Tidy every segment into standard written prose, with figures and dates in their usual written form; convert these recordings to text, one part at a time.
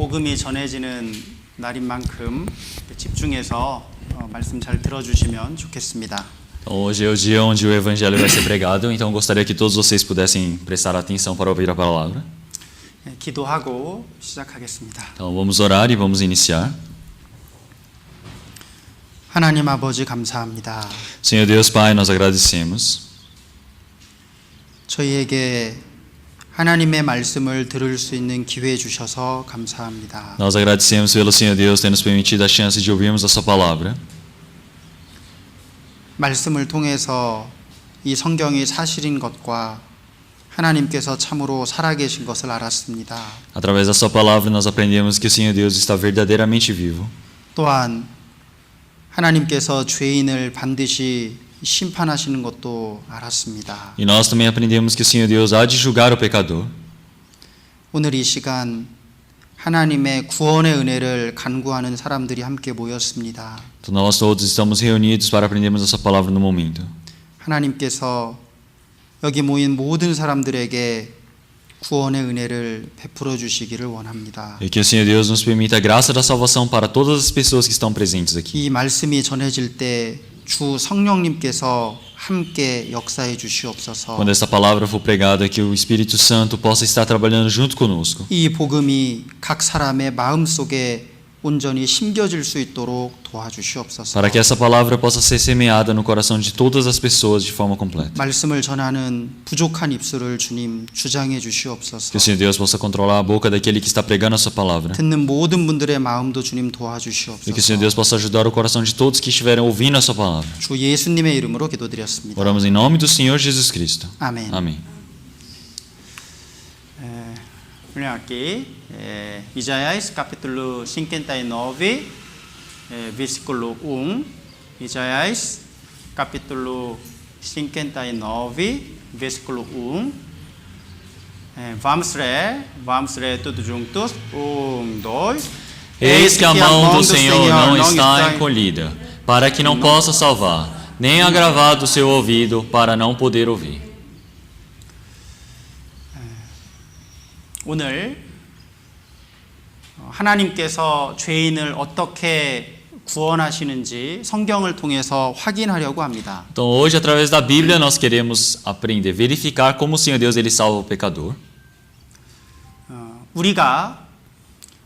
복음이 전해지는 날인 만큼 집중해서 말씀 잘 들어주시면 좋겠습니다. Hoje é o dia onde o evangelho vai ser pregado, então gostaria que todos vocês pudessem prestar atenção para ouvir a palavra. 기도하고 시작하겠습니다. Então vamos orar e vamos iniciar. 하나님 아버지 감사합니다. Senhor Deus Pai, nós agradecemos. 저희에게 하나님의 말씀을 들을 수 있는 기회 주셔서 감사합니다. Nós agradecemos pelo Senhor Deus ter nos permitido a chance de ouvirmos a sua palavra. 말씀을 통해서 이 성경이 사실인 것과 하나님께서 참으로 살아계신 것을 알았습니다. Através da sua palavra nós aprendemos que o Senhor Deus está verdadeiramente vivo. 또한 하나님께서 죄인을 반드시 심판하시는 것도 알았습니다. E nós também aprendemos que o Senhor Deus há de julgar o pecador. 오늘 이 시간 하나님의 구원의 은혜를 간구하는 사람들이 함께 모였습니다. Então nós todos estamos reunidos para aprendermos a sua palavra no momento. 하나님께서 여기 모인 모든 사람들에게 구원의 은혜를 베풀어 주시기를 원합니다. E que o Senhor Deus nos permita a graça da salvação para todas as pessoas que estão presentes aqui. 이 말씀이 전해질 때 주 성령님께서 함께 역사해 주시옵소서. Quando esta palavra for pregada, que o Espírito Santo possa estar trabalhando junto conosco. 이 복음이 각 사람의 마음속에 온전히 심겨질 수 있도록 도와주시옵소서. Para que essa palavra possa ser semeada no coração de todas as pessoas de forma completa. 말씀을 전하는 부족한 입술을 주님 주장해 주시옵소서. Que o Senhor Deus possa controlar a boca daquele que está pregando a sua palavra. 듣는 모든 분들의 마음도 주님 E que o 도와주시옵소서. Senhor Deus possa ajudar o coração de todos que estiverem ouvindo a sua palavra. 주 예수님의 이름으로 기도드렸습니다. Oramos em nome do Senhor Jesus Cristo. 아멘. Amém. aqui Isaías capítulo 59 versículo 1. Isaías capítulo 59 versículo 1. Vamos ler tudo juntos. 1, 2. Eis que a mão do Senhor não está encolhida, para que não possa salvar, nem agravado o seu ouvido, para não poder ouvir. 오늘 하나님께서 죄인을 어떻게 구원하시는지 성경을 통해서 확인하려고 합니다. Então hoje, através da Bíblia, nós queremos aprender, verificar como o Senhor Deus ele salva o pecador. 우리가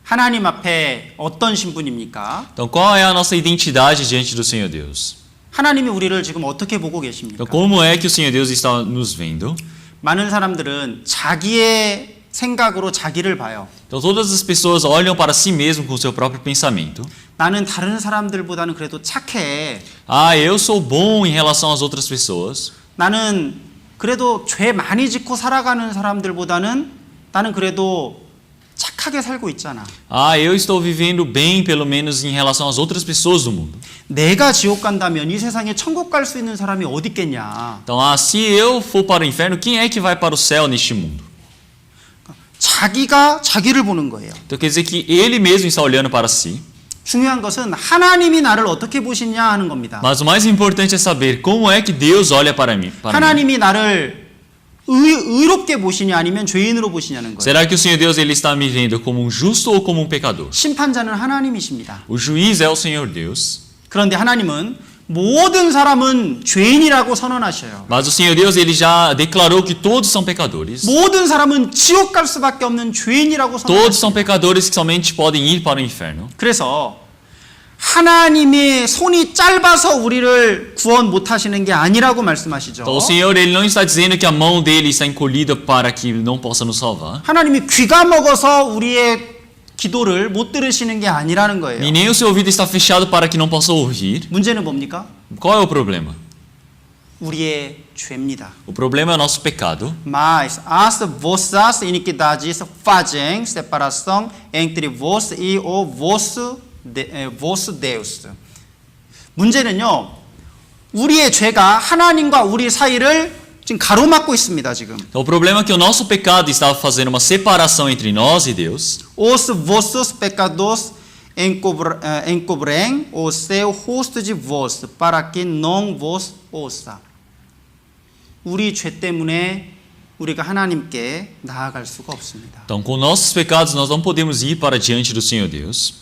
하나님 앞에 어떤 신분입니까? Então qual é a nossa identidade diante do Senhor Deus? 하나님이 우리를 지금 어떻게 보고 계십니까? Então como é que o Senhor Deus está nos vendo? 많은 사람들은 자기의 생각으로 자기를 봐요. Então todas as pessoas olham para si mesmo com o seu próprio pensamento. 나는 다른 사람들보다는 그래도 착해. Ah, eu sou bom em relação às outras pessoas. 나는 그래도 죄 많이 짓고 살아가는 사람들보다는 나는 그래도 착하게 살고 있잖아. Ah, eu estou vivendo bem, pelo menos em relação às outras pessoas do mundo. 내가 지옥 간다면 이 세상에 천국 갈 수 있는 사람이 어디 있겠냐. Então, ah, se eu for para o inferno, quem é que vai para o céu neste mundo? 자기가 자기를 보는 거예요. Então quer dizer que ele mesmo está olhando para si. 중요한 것은 하나님이 나를 어떻게 보시냐 하는 겁니다. Mas o mais importante é saber como é que Deus olha para mim. 하나님이 나를 의롭게 보시냐 아니면 죄인으로 보시냐는 거예요. Será que o Senhor Deus ele está me vendo como um justo ou como um pecador? 심판자는 하나님이십니다. O juiz é o Senhor Deus. 그런데 하나님은 모든 사람은 죄인이라고 선언하셔요. Mas o Senhor Deus ele já declarou que todos são pecadores. 모든 사람은 지옥 갈 수밖에 없는 죄인이라고 Todos 선언하셔요. são pecadores que somente podem ir para o inferno. 그래서 하나님의 손이 짧아서 우리를 구원 못 하시는 게 아니라고 말씀하시죠. Então o Senhor ele não está dizendo que a mão dele está encolhida para que não possa nos salvar. 하나님이 귀가 먹어서 우리의 기도를 못 들으시는 게 아니라는 거예요. E nem o seu ouvido está fechado para que não possa ouvir. 문제는 뭡니까? Qual é o problema? 우리의 죄입니다. O problema é o nosso pecado. Mas as vossas iniquidades fazem separação entre vós e o vosso Deus. 문제는요, 우리의 죄가 하나님과 우리 사이를 지금 가로막고 있습니다, 지금. Então, o problema é que o nosso pecado estava fazendo uma separação entre nós e Deus. Os vossos pecados encobrem o seu rosto de vós, para que não vos ouça. 우리 죄 때문에 우리가 하나님께 나아갈 수가 없습니다. Então, com nossos pecados, nós não podemos ir para diante do Senhor Deus.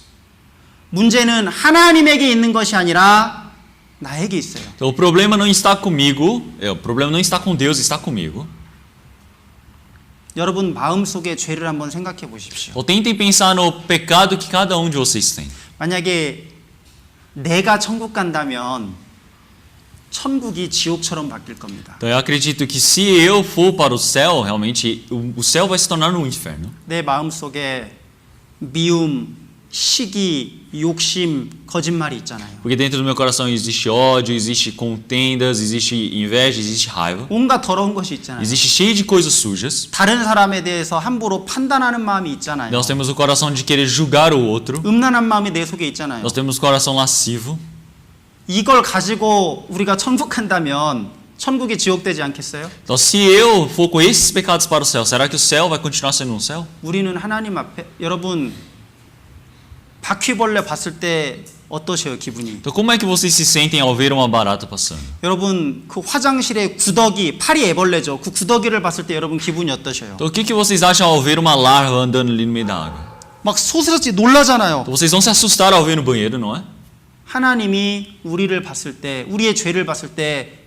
문제는 하나님에게 있는 것이 아니라 나에게 있어요. Então, o problema não está comigo, o problema não está com Deus, está comigo. 여러분 마음속에 죄를 한번 생각해 보십시오. Então, tentem pensar no pecado que cada um de vocês tem. 만약에 내가 천국 간다면 천국이 지옥처럼 바뀔 겁니다. Então, eu acredito que se eu for para o céu, realmente, o céu vai se tornar um inferno. 내 마음속에 미움, 시기, 욕심, 거짓말이 있잖아요. Porque dentro do meu coração existe ódio, existe contendas, existe inveja, existe raiva. 온갖 더러운 것이 있잖아요. Existe cheio de coisas sujas. 다른 사람에 대해서 함부로 판단하는 마음이 있잖아요. Nós temos o coração de querer julgar o outro. 음란한 마음이 내 속에 있잖아요. Nós temos o coração lascivo. 이걸 가지고 우리가 천국 간다면 천국이 지옥되지 않겠어요? Então, se eu for com esses pecados para o céu, será que o céu vai continuar sendo um céu? 우리는 하나님 앞에 여러분 바퀴벌레 봤을 때 어떠세요, 기분이? Então, como é que vocês se sentem ao ver uma barata passando? 여러분 그 화장실에 구더기, 팔이 애벌레죠. 그 구더기를 봤을 때 여러분 기분이 어떠셔요? Então, o que vocês acham ao ver uma larva andando ali no meio da água? 막 소스라치 놀라잖아요. Então, vocês vão se assustar ao ver no banheiro, não é? 하나님이 우리를 봤을 때, 우리의 죄를 봤을 때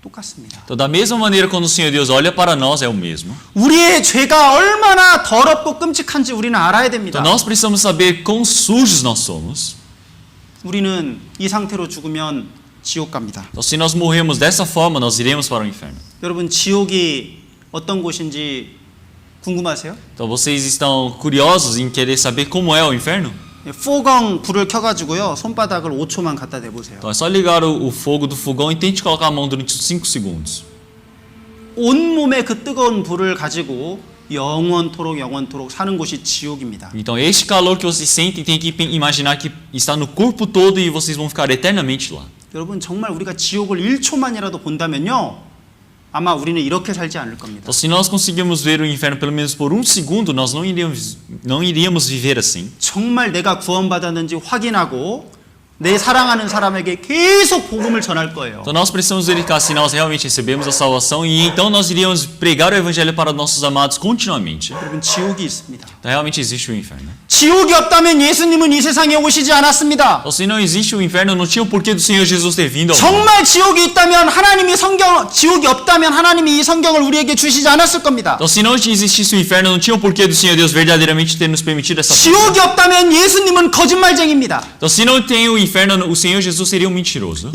똑같습니다. Então, da mesma maneira, quando o Senhor Deus olha para nós, é o mesmo. 우리의 죄가 얼마나 더럽고 끔찍한지 우리는 알아야 됩니다. Então, nós precisamos saber quão sujos nós somos. 우리는 이 상태로 죽으면 지옥 갑니다. Então, se nós morrermos dessa forma, nós iremos para o inferno. 여러분 지옥이 어떤 곳인지 궁금하세요? Então, vocês estão curiosos em querer saber como é o inferno? 포경 불을 켜가지고요 손바닥을 5초만 갖다 대보세요. Então, é só ligar o fogo do fogão e tente colocar a mão durante 5 segundos. 온 몸에 그 뜨거운 불을 가지고 영원토록 사는 곳이 지옥입니다. Então, este calor que vocês sentem tem que imaginar que está no corpo todo e vocês vão ficar eternamente lá. 여러분 정말 우리가 지옥을 1초만이라도 본다면요 아마 우리는 이렇게 살지 않을 겁니다. Então, se nós conseguirmos ver o inferno pelo menos por 1 segundo, nós não iríamos viver assim. 정말 내가 구원받았는지 확인하고 내 사랑하는 사람에게 계속 복음을 전할 거예요. Então, nós precisamos verificar se nós realmente recebemos a salvação e então nós iríamos pregar o evangelho para nossos amados continuamente. 여러분 지옥이 있습니다. Então, realmente existe o inferno. 지옥이 없다면 예수님은 이 세상에 오시지 않았습니다. Então, se não existe o inferno, não tinha o porquê do Senhor Jesus ter vindo ao mundo. 정말 지옥이 있다면 하나님이 지옥이 없다면 하나님이 이 성경을 우리에게 주시지 않았을 겁니다. Então, se não existisse o inferno, não tinha o porquê do Senhor Deus verdadeiramente ter nos permitido essa vida. 지옥이 없다면 예수님은 거짓말쟁입니다. Então, se não tem o inferno, o Senhor Jesus seria um mentiroso.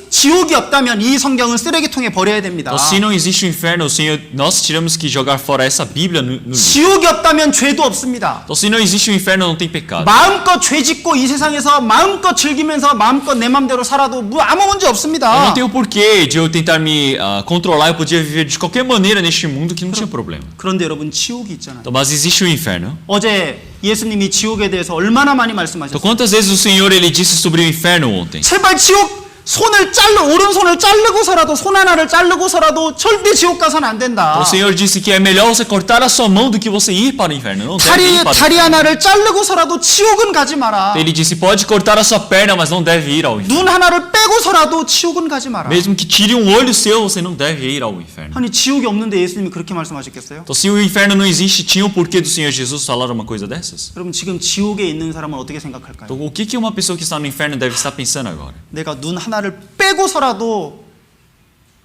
지옥이 없다면 이 성경은 쓰레기통에 버려야 됩니다. Então, se não existe o inferno, nós tiramos que jogar fora essa Bíblia no lixo. 지옥이 없다면 죄도 없습니다. Então, se não existe o inferno, não tem pecado. 마음껏 죄 짓고 이 세상에서 마음껏 즐기면서 마음껏 내 맘대로 살아도 아무 문제 Eu 없습니다. não tenho porquê de eu tentar me controlar, eu podia viver de qualquer maneira neste mundo que não tinha problema. 그런데 여러분 지옥이 있잖아요. Então, mas existe o inferno. 어제 예수님이 지옥에 대해서 얼마나 많이 Então, 말씀하셨어요. quantas vezes o Senhor ele disse sobre o inferno ontem? 제발 지옥 오른손을 자르고서라도 손 하나를 자르고서라도 절대 지옥 가서는 안 된다. O Senhor disse que é melhor você cortar a sua mão do que você ir para o inferno. Não deve ir para o 다리 inferno. 하나를 자르고서라도 지옥은 가지 마라. Ele disse pode cortar a sua perna, mas não deve ir ao inferno. 눈 하나를 빼고서라도 지옥은 가지 마라. Mesmo que tire um olho seu, você não deve ir ao inferno. 아니 지옥이 없는데 예수님이 그렇게 말씀하셨겠어요? Então, se o inferno não existe, tinha o porquê do Senhor Jesus falar uma coisa dessas? 여러분 지금 지옥에 있는 사람은 어떻게 생각할까요? Então, o que uma pessoa que está no inferno deve estar pensando agora? 내가 눈 하나를 빼고서라도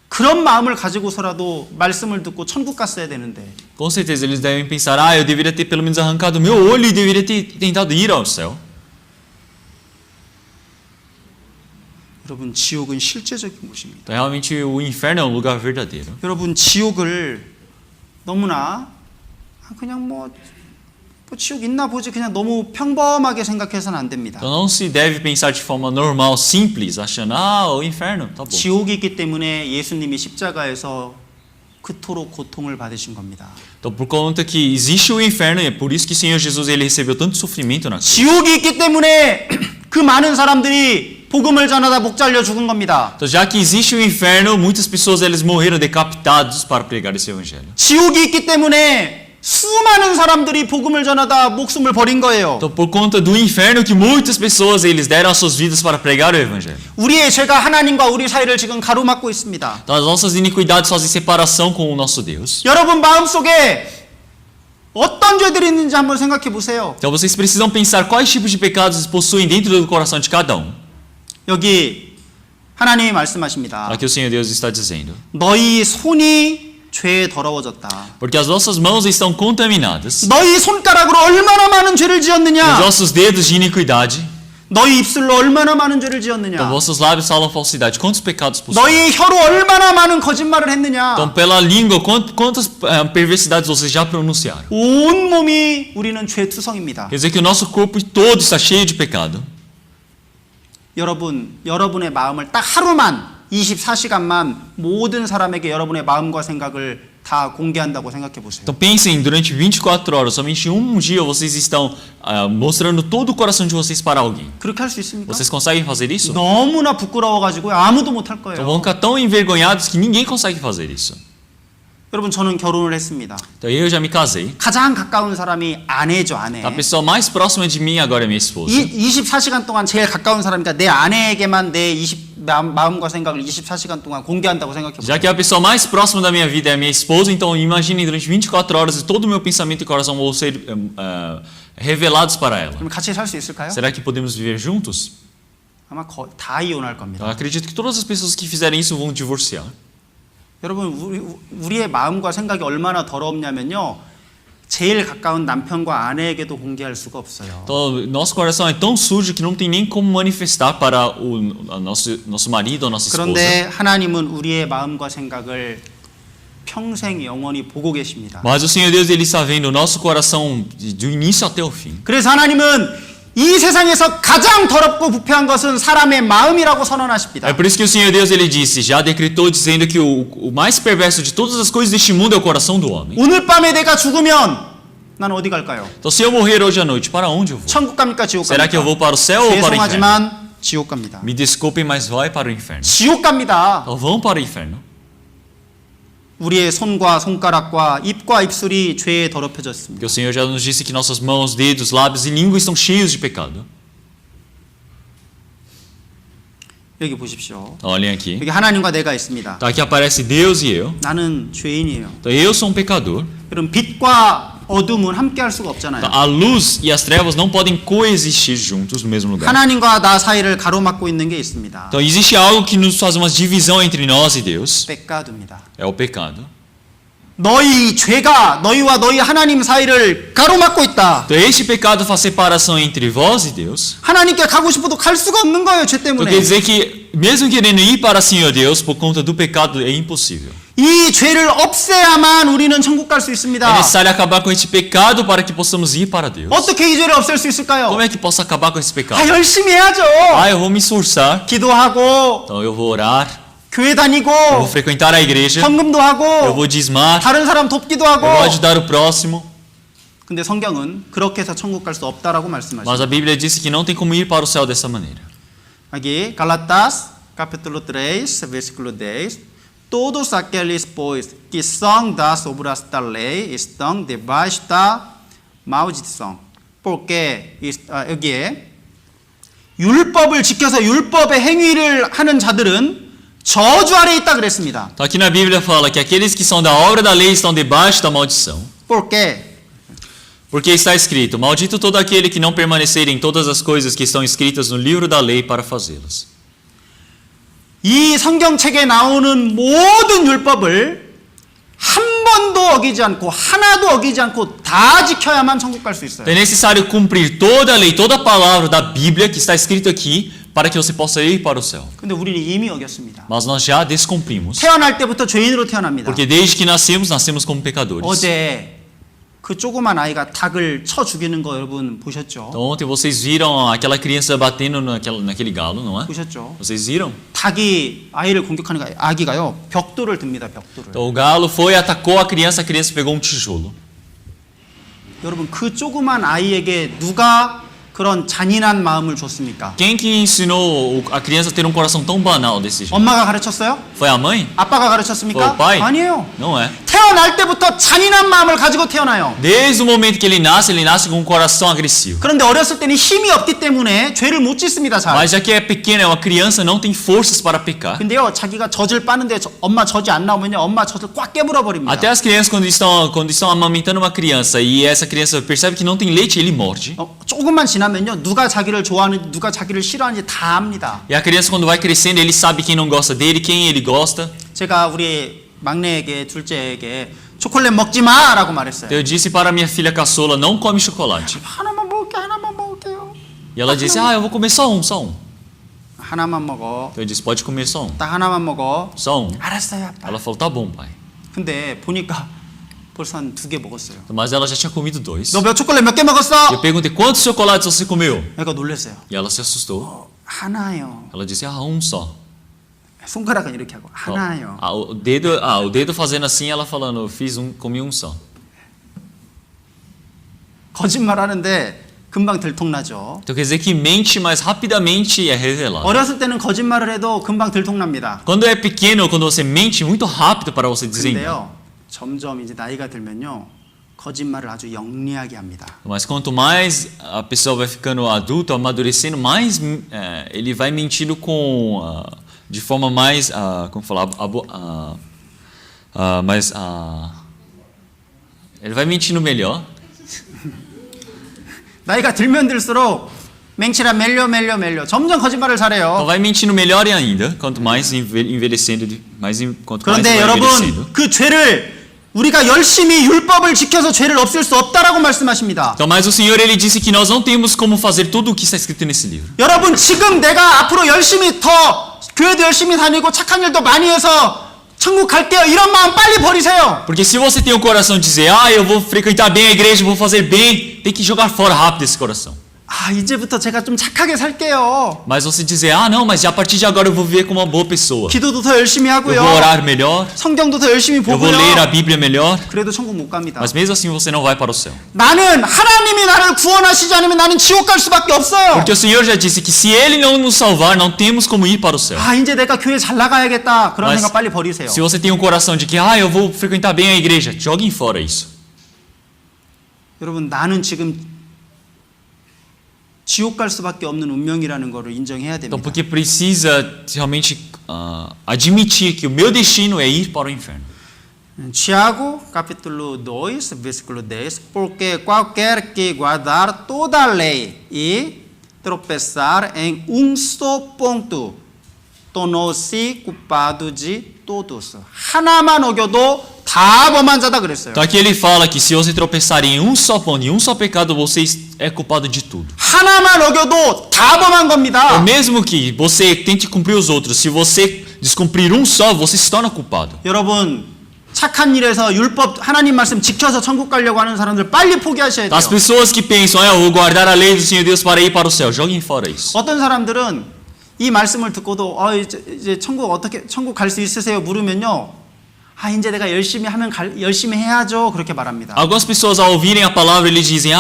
그런 마음을 가지고서라도 말씀을 듣고 천국 갔어야 되는데 Com certeza eles devem pensar, eu deveria ter pelo menos arrancado meu olho e deveria ter tentado ir ao céu. 여러분 지옥은 실제적인 곳입니다. Então, realmente o inferno é um lugar verdadeiro. 여러분 지옥을 너무나 그냥 뭐 지옥 있나 보지 그냥 너무 평범하게 생각해서는 안 됩니다. Então não se deve pensar de forma normal, simples, achando, o inferno, tá bom. 지옥이 있기 때문에 예수님이 십자가에서 그토록 고통을 받으신 겁니다. Então por conta que existe o inferno, é por isso que o Senhor Jesus ele recebeu tanto sofrimento na cruz. 지옥이 있기 때문에 그 많은 사람들이 복음을 전하다 목 잘려 죽은 겁니다. Então já que existe o inferno, muitas pessoas eles morreram decapitados para pregar esse evangelho. 지옥이 있기 때문에 수많은 사람들이 복음을 전하다 목숨을 버린 거예요. Então, por conta do inferno que muitas pessoas eles deram as suas vidas para pregar o evangelho. 우리의 죄가 하나님과 우리 사이를 지금 가로막고 있습니다. Então, as nossas iniquidades fazem separação com o nosso Deus. 여러분 마음속에 어떤 죄들이 있는지 한번 생각해 보세요. Então, vocês precisam pensar quais tipos de pecados possuem dentro do coração de cada um. 여기 하나님이 말씀하십니다. Aqui o Senhor Deus está dizendo: 너희 손이 죄에 더러워졌다. porque as nossas mãos estão contaminadas, 너희 손가락으로 얼마나 많은 죄를 os 지었느냐? nossos dedos de iniquidade, 너희 입술로 얼마나 많은 죄를 então 지었느냐? vossos lábios falam falsidade. Quantos pecados possuem? 너희 혀로 얼마나 많은 거짓말을 했느냐? Então, pela língua, quantas perversidades vocês já pronunciaram? 온 몸이 우리는 죄투성입니다. Quer dizer que o nosso corpo todo está cheio de pecado. 여러분의 마음을 딱 하루만 24시간만 모든 사람에게 여러분의 마음과 생각을 다 공개한다고 생각해 보세요. Então pensem, durante 24 horas, somente um dia vocês estão mostrando todo o coração de vocês para alguém. 그렇게 할 수 있습니까? Vocês conseguem fazer isso? 너무나 부끄러워가지고 아무도 못 할 Então 거예요. vão ficar tão envergonhados que ninguém consegue fazer isso. 여러분 저는 결혼을 했습니다. Então eu já me casei. 가장 가까운 사람이 아내죠, 아내. A pessoa mais próxima de mim agora é minha esposa. 24시간 동안 제일 가까운 사람이니까 내 아내에게만 내 마음과 생각을 24시간 동안 공개한다고 생각해 보세요. Já que a pessoa mais próxima da minha vida é minha esposa, então imagine durante 24 horas todo o meu pensamento e coração vão ser revelados para ela. 그럼 같이 살 수 있을까요? Será que podemos viver juntos? 아마 다 이혼할 Eu 겁니다. acredito que todas as pessoas que fizerem isso vão divorciar. 여러분 우리의 마음과 생각이 얼마나 더럽냐면요. 제일 가까운 남편과 아내에게도 공개할 수가 없어요. Então, nosso coração é tão sujo que não tem nem como manifestar para o nosso marido ou nossa esposa. 그런데 하나님은 우리의 마음과 생각을 평생 영원히 보고 계십니다. Mas o Senhor Deus ele está vendo o nosso coração do início até o fim. 그래서 하나님은 이 세상에서 가장 더럽고 부패한 것은 사람의 마음이라고 선언하십니다. É por isso que o Senhor Deus ele disse, já decretou dizendo que o mais perverso de todas as coisas deste mundo é o coração do homem. 오늘 밤에 내가 죽으면 난 어디 갈까요? Então se eu morrer hoje à noite, para onde eu vou? 천국 갑니까 지옥 Será que eu vou 갑니까? para o céu ou para o inferno? 죄송하지만 지옥 갑니다. Me desculpem, mas vai para o inferno. 지옥 갑니다. Então vão para o inferno. 우리의 손과 손가락과 입과 입술이 죄에 더럽혀졌습니다. Porque o Senhor já nos disse que nossas mãos, dedos, lábios e língua estão cheios de pecado. 여기 보십시오. Olhem aqui. 여기 하나님과 내가 있습니다. Tá, aqui aparece Deus e eu. 나는 죄인이에요. Então eu sou um pecador. 여러분 빛과 어둠은 함께 할 수가 없잖아요. Então, a luz e as trevas não podem coexistir juntos no mesmo lugar. 하나님과 나 사이를 가로막고 있는 게 있습니다. Então existe algo que nos faz uma divisão entre nós e Deus. 뺏가두입니다. É o pecado. 너희 죄가 너희와 너희 하나님 사이를 가로막고 있다. Então este pecado faz separação entre vós e Deus. 하나님께 가고 싶어도 갈 수가 없는 거예요, 죄 Então 때문에. quer dizer que mesmo querendo ir para o Senhor Deus, por conta do pecado é impossível. 이 죄를 없애야만 우리는 천국 갈 수 É 있습니다. necessário acabar com este pecado para que possamos ir para Deus. 어떻게 이 죄를 없앨 수 있을까요? Como é que posso acabar com esse pecado? 아, 열심히 해야죠. Ah, eu vou me esforçar. 기도하고 Então eu vou orar, 교회 다니고 eu vou frequentar a igreja, 헌금도 eu 하고 vou dízimar, 다른 사람 돕기도 eu 하고. vou ajudar o próximo. 근데 성경은 그렇게 해서 천국 갈 수 없다라고 Mas 말씀하십니다. a Bíblia disse que não tem como ir para o céu dessa maneira. Aqui, Galatas, capítulo 3, versículo 10. Todos aqueles, pois, que são das obras da lei estão debaixo da maldição. Porque 여기에 율법을 지켜서 율법의 행위를 하는 자들은 저주 아래 있다 그랬습니다. Então aqui na Bíblia fala que aqueles que são da obra da lei estão debaixo da maldição. Porque Porque está escrito: maldito todo aquele que não permanecer em todas as coisas que estão escritas no livro da lei para fazê-las. 이 성경책에 나오는 모든 율법을 한 번도 어기지 않고 하나도 어기지 않고 다 지켜야만 천국 갈 수 있어요. É necessário cumprir toda a lei, toda a palavra da Bíblia que está escrito aqui para que você possa ir para o céu. 근데 우리는 이미 어겼습니다. Mas nós já descumprimos. 태어날 때부터 죄인으로 태어납니다. Porque desde que nascemos como pecadores. 어제 그 조그만 아이가 닭을 쳐 죽이는 거 여러분 보셨죠? Então ontem vocês viram aquela criança batendo naquele galo, não é? 보셨죠? Vocês viram? 닭이 아이를 공격하는 거 아기가요 벽돌을 듭니다. 벽돌을. Então o galo foi e atacou a criança pegou um tijolo. 여러분 그 조그만 아이에게 누가 그런 잔인한 마음을 줬습니까? Quem que ensinou a criança a ter um coração tão banal desse jeito? 엄마가 가르쳤어요? Foi a mãe? 아빠가 Foi 가르쳤습니까? o pai? 아니에요. Não é. 태어날 태어날 때부터 잔인한 마음을 가지고 태어나요. Desde o momento que ele nasce com um coração agressivo. 그런데 어렸을 때는 힘이 없기 때문에 죄를 못 짓습니다. 잘. Mas já que é pequeno, é uma criança, não tem forças para pecar. 근데요, 자기가 젖을 빠는데 엄마 젖이 안 나오면요, 엄마 젖을 꽉 깨물어 버립니다. Até as crianças, quando estão amamentando uma criança e essa criança percebe que não tem leite, ele morde. 조금만 지나면요, 누가 자기를 좋아하는지, 누가 자기를 싫어하는지 다 압니다. E a criança, quando vai crescendo, ele sabe quem não gosta dele, quem ele gosta. 제가 우리 막내에게, 둘째에게 초콜릿 먹지 마라고 말했어요. Eu disse para minha filha caçula, não come chocolate. 하나만 먹을게, 하나만 먹을게요. E ela disse, eu vou comer só um. 하나만 먹어. Então eu disse, pode comer só um. 딱 하나만 먹어. Só um. 알았어요, 아빠. Ela falou, tá bom, pai. 근데 보니까 벌써 한 2개 먹었어요. Mas ela já tinha comido 2. 너 초콜릿 몇 개 E 먹었어? eu perguntei, quantos chocolates você comeu? 애가 놀랐어요. E ela se assustou. 하나요. Ela disse, um só. 손가락은 이렇게 하고 하나요. O dedo fazendo assim, ela falando, eu comi um só. 거짓말하는데 금방 들통나죠. Então quer dizer que mente, mas rapidamente é revelado. 어렸을 때는 거짓말을 해도 금방 들통납니다. Quando é pequeno, quando você mente, muito rápido para você dizer engano. 근데요, 점점 이제 나이가 들면요, 거짓말을 아주 영리하게 합니다. Mas quanto mais a pessoa vai ficando adulto, amadurecendo, mais ele vai mentindo de forma mais, como falar, ele vai mentindo melhor. 나이가 들면 들수록 맹치라 멜려 점점 거짓말을 Então 잘해요. vai mentindo melhor ainda, quanto mais envelhecendo, quanto mais 그런데 vai envelhecendo. 여러분, 그 죄를 우리가 열심히 율법을 지켜서 죄를 없앨 수 없다라고 말씀하십니다. Então, mas o Senhor ele disse que nós não temos como fazer tudo o que está escrito nesse livro. 여러분, 지금 내가 앞으로 열심히 더 교회도 열심히 다니고 착한 일도 많이 해서 천국 갈게요. 이런 마음 빨리 버리세요. Porque se você tem o coração de dizer, eu vou frequentar bem a igreja, vou fazer bem, tem que jogar fora rápido esse coração. 이제부터 제가 좀 착하게 살게요. Mas você dizer, não, mas a partir de agora eu vou viver como uma boa pessoa. 기도도 더 열심히 Eu 하고요. vou orar melhor, 성경도 더 열심히 eu vou 보고요. ler a Bíblia melhor. 그래도 천국 못 갑니다. Mas mesmo assim você não vai para o céu. 나는 하나님이 나를 구원하시지 않으면 나는 지옥 갈 수밖에 없어요. Porque o Senhor já disse que se Ele não nos salvar, não temos como ir para o céu. 이제 내가 교회 잘 나가야겠다. 그런 Mas 생각 빨리 버리세요. se você tem um coração de que, eu vou frequentar bem a igreja, joguem fora isso. 여러분, 나는 지금 지옥 갈 수밖에 없는 운명이라는 것을 인정해야 Então, 됩니다. porque precisa realmente admitir que o meu destino é ir para o inferno. Tiago, capítulo 2, versículo 10. Porque qualquer que guardar toda a lei e tropeçar em só ponto, tornou-se culpado de todos. 하나만 어겨도 다 범한 자다 그랬어요. Então aqui ele fala que se você tropeçar em um só ponto, em um só pecado, você é culpado de tudo. 하나만 어겨도 다 범한 겁니다. Ou mesmo que você tente cumprir os outros, se você descumprir um só, você se torna culpado. 여러분, 착한 일에서 율법 하나님 말씀 지켜서 천국 가려고 하는 사람들 빨리 포기하셔야 돼요. As pessoas que pensam, eu vou guardar a lei do Senhor Deus para ir para o céu, joguem fora isso. 어떤 사람들은 이 말씀을 듣고도 이제 천국 갈 수 있으세요? 물으면요. 이제 내가 열심히 하면 열심히 해야죠. 그렇게 말합니다. Algumas pessoas ao ouvirem a palavra eles dizem,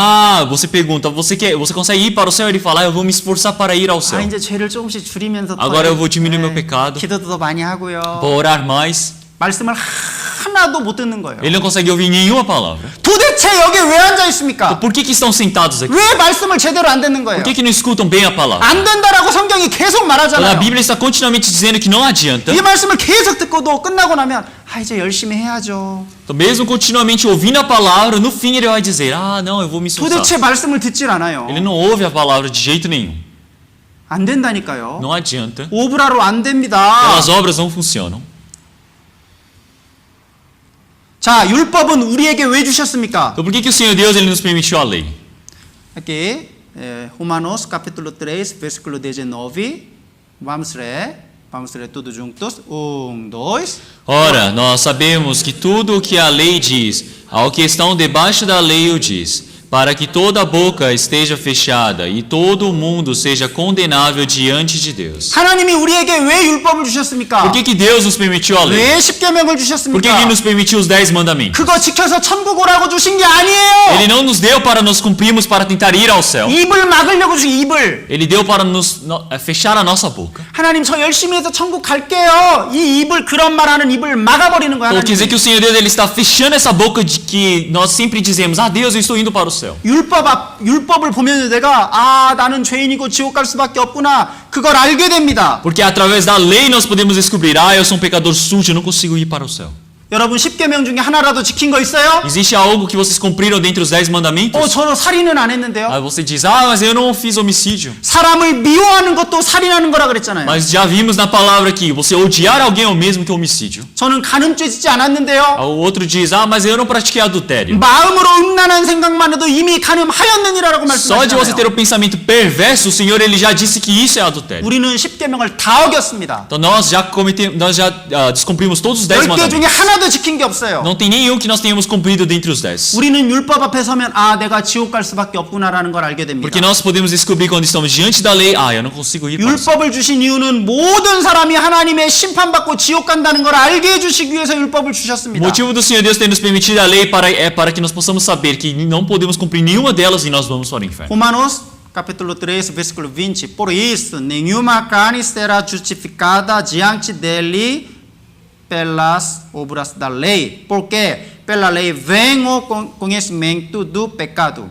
você pergunta, você consegue ir para o céu? Ele fala, eu vou me esforçar para ir ao céu. 이제 죄를 조금씩 줄이면서 Agora eu vou diminuir meu pecado. 기도도 더 많이 하고요. Vou orar mais. 말씀을 하나도 못 듣는 거예요. Ele não consegue ouvir nenhuma palavra. 도대체 여기 왜 앉아 있습니까? Por que estão sentados aqui? 왜 말씀을 제대로 안 듣는 거예요? Por que não escutam bem a palavra? 안 된다라고 성경이 계속 A 말하잖아요. Bíblia está continuamente dizendo que não adianta. 이 말씀을 계속 듣고도 끝나고 나면 이제 열심히 해야죠. Então, mesmo continuamente ouvindo a palavra, no fim ele vai dizer, não, eu vou me esforçar. 도대체 말씀을 듣질 않아요. Ele não ouve a palavra de jeito nenhum. 안 된다니까요. Não adianta. 오브라로 안 됩니다. Pelas obras não funcionam. 자, 율법은 우리에게 왜 주셨습니까? Então por que o Senhor Deus ele nos permitiu a lei? Aqui, Romanos capítulo 3, versículo 19. Vamos ler tudo juntos. 1, 2. Ora, nós sabemos que tudo o que a lei diz, ao que estão debaixo da lei o diz, para que toda boca esteja fechada e todo mundo seja condenável diante de Deus. 하나님이 우리에게 왜 율법을 주셨습니까? Por que Deus nos permitiu a lei? 왜 십계명을 Por que 주셨습니까? Ele nos permitiu os 10 mandamentos? 그거 지켜서 천국 오라고 주신 게 아니에요. Ele não nos deu para nos cumprirmos para tentar ir ao céu. 입을 막으려고 주신 입을. Ele deu para nos fechar a nossa boca. 하나님 저 열심히 해서 천국 갈게요. 이 입을 그런 말하는 입을 막아버리는 거야. Então quer dizer 하나님. que o Senhor Deus ele está fechando essa boca de que nós sempre dizemos: "Ah, Deus, eu estou indo para o céu." 율법을 보면 내가 나는 죄인이고 지옥 갈 수밖에 없구나. 그걸 알게 됩니다. Porque através da lei nós podemos descobrir: "Ah, eu sou um pecador sujo, eu não consigo ir para o céu." 여러분 십계명 중에 하나라도 지킨 거 있어요? Existe algo que vocês cumpriram dentre os 10 mandamentos? 저는 살인은 안 했는데요. Aí você diz: "Ah, mas eu não fiz homicídio." 사람을 미워하는 것도 살인하는 거라 그랬잖아요. Mas já vimos na palavra aqui, você odiar alguém é o mesmo que homicídio. 저는 간음죄 짓지 않았는데요. O outro diz: "Ah, mas eu não pratiquei adultério." 마음으로 음란한 생각만 해도 이미 간음하였느니라고 Só de você ter 말씀하셨잖아요. o pensamento perverso, o Senhor ele já disse que isso é adultério. 우리는 십계명을 다 어겼습니다. Então nós já descumprimos todos os 10 10개 중에 mandamentos. 하나도 지킨 게 없어요. Não tem nenhum que nós tenhamos cumprido dentre os 10. 우리는 율법 앞에 서면 내가 지옥 갈 수밖에 없구나라는 걸 알게 됩니다. Porque nós podemos descobrir quando estamos diante da lei: "Ah, eu não consigo ir para o céu." 율법을 주신 이유는 모든 사람이 하나님의 심판받고 지옥 간다는 걸 알게 해주시기 위해서 율법을 O 주셨습니다. motivo do Senhor Deus ter nos permitido a lei é para que nós possamos saber que não podemos cumprir nenhuma delas e nós vamos para o inferno. Romanos capítulo 3 versículo 20. Por isso, nenhuma carne será justificada diante dele pelas obras da lei, porque pela lei vem o conhecimento do pecado.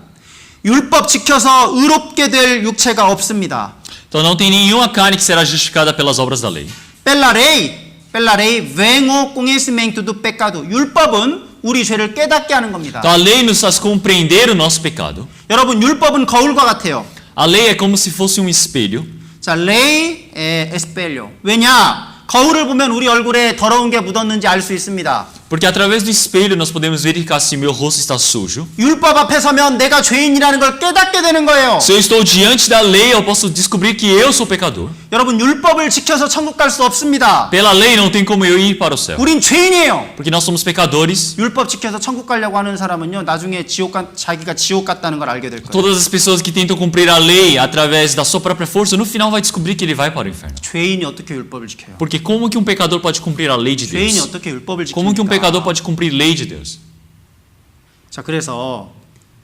율법 지켜서 의롭게 될 육체가 없습니다. Então não tem nenhuma carne que será justificada pelas obras da lei. Pela lei vem o conhecimento do pecado. 율법은 우리 죄를 깨닫게 하는 겁니다. Então a lei nos faz compreender o nosso pecado. 여러분 율법은 거울과 같아요. A lei é como se fosse um espelho. 자, lei é espelho. 왜냐? 거울을 보면 우리 얼굴에 더러운 게 묻었는지 알 수 있습니다. Porque através do espelho nós podemos verificar se meu rosto está sujo. 율법 앞에 서면 내가 죄인이라는 걸 깨닫게 되는 거예요. Se eu estou diante da lei, eu posso descobrir que eu sou pecador. 여러분 율법을 지켜서 천국 갈 수 없습니다. Pela lei não tem como eu ir para o céu. 우린 죄인이에요. Porque nós somos pecadores. 율법 지켜서 천국 가려고 하는 사람은요, 나중에 자기가 지옥 갔다는 걸 알게 될 거예요. Todas as pessoas que tentam cumprir a lei através da sua própria força, no final vai descobrir que ele vai para o inferno. 죄인이 어떻게 율법을 지켜요? Porque como que um pecador pode cumprir a lei de 죄인이 Deus? 어떻게 율법을 Como que um pecador 지킵니까? pode cumprir a lei de Deus? 자, 그래서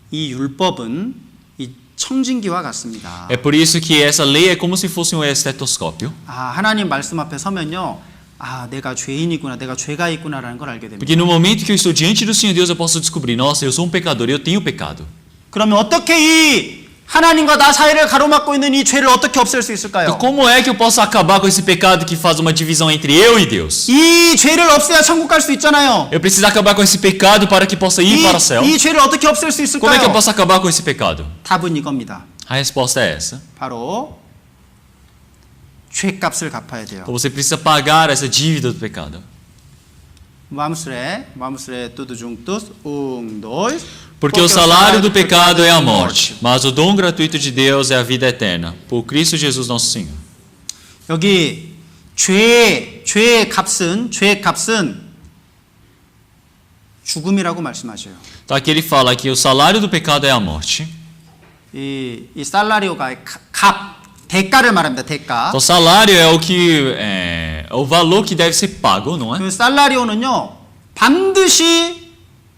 이 율법은 이 청진기와 같습니다. É por isso que essa lei é como se fosse um estetoscópio. 하나님 말씀 앞에 서면요, 내가 죄인이구나, 내가 죄가 있구나라는 걸 알게 됩니다. Porque no momento que eu estou diante do Senhor Deus, eu posso descobrir: nossa, eu sou um pecador, eu tenho pecado. 그러면 어떻게 이 하나님과 나 사이를 가로막고 있는 이 죄를 어떻게 없앨 수 있을까요? Então como é que eu posso acabar com esse pecado que faz uma divisão entre eu e Deus? 이 죄를 없애야 천국 갈 수 있잖아요. Eu preciso acabar com esse pecado para que possa ir para o céu. 이 죄를 어떻게 없앨 수 Como é que eu 있을까요? posso acabar com esse pecado? 답은 이겁니다. A resposta é essa. 바로 죄값을 갚아야 돼요. Então você precisa pagar essa dívida do pecado. Vamos ler tudo juntos. 1, 2. Porque o salário do pecado é a morte, mas o dom gratuito de Deus é a vida eterna, por Cristo Jesus nosso Senhor. 여기 죄의 값은 죽음이라고 말씀하셔요. Então aqui ele fala que o salário do pecado é a morte. 이 살라리오가 대가를 말합니다. 대가. Então salário é o valor que deve ser pago, não é? 그 살라리오는요, 반드시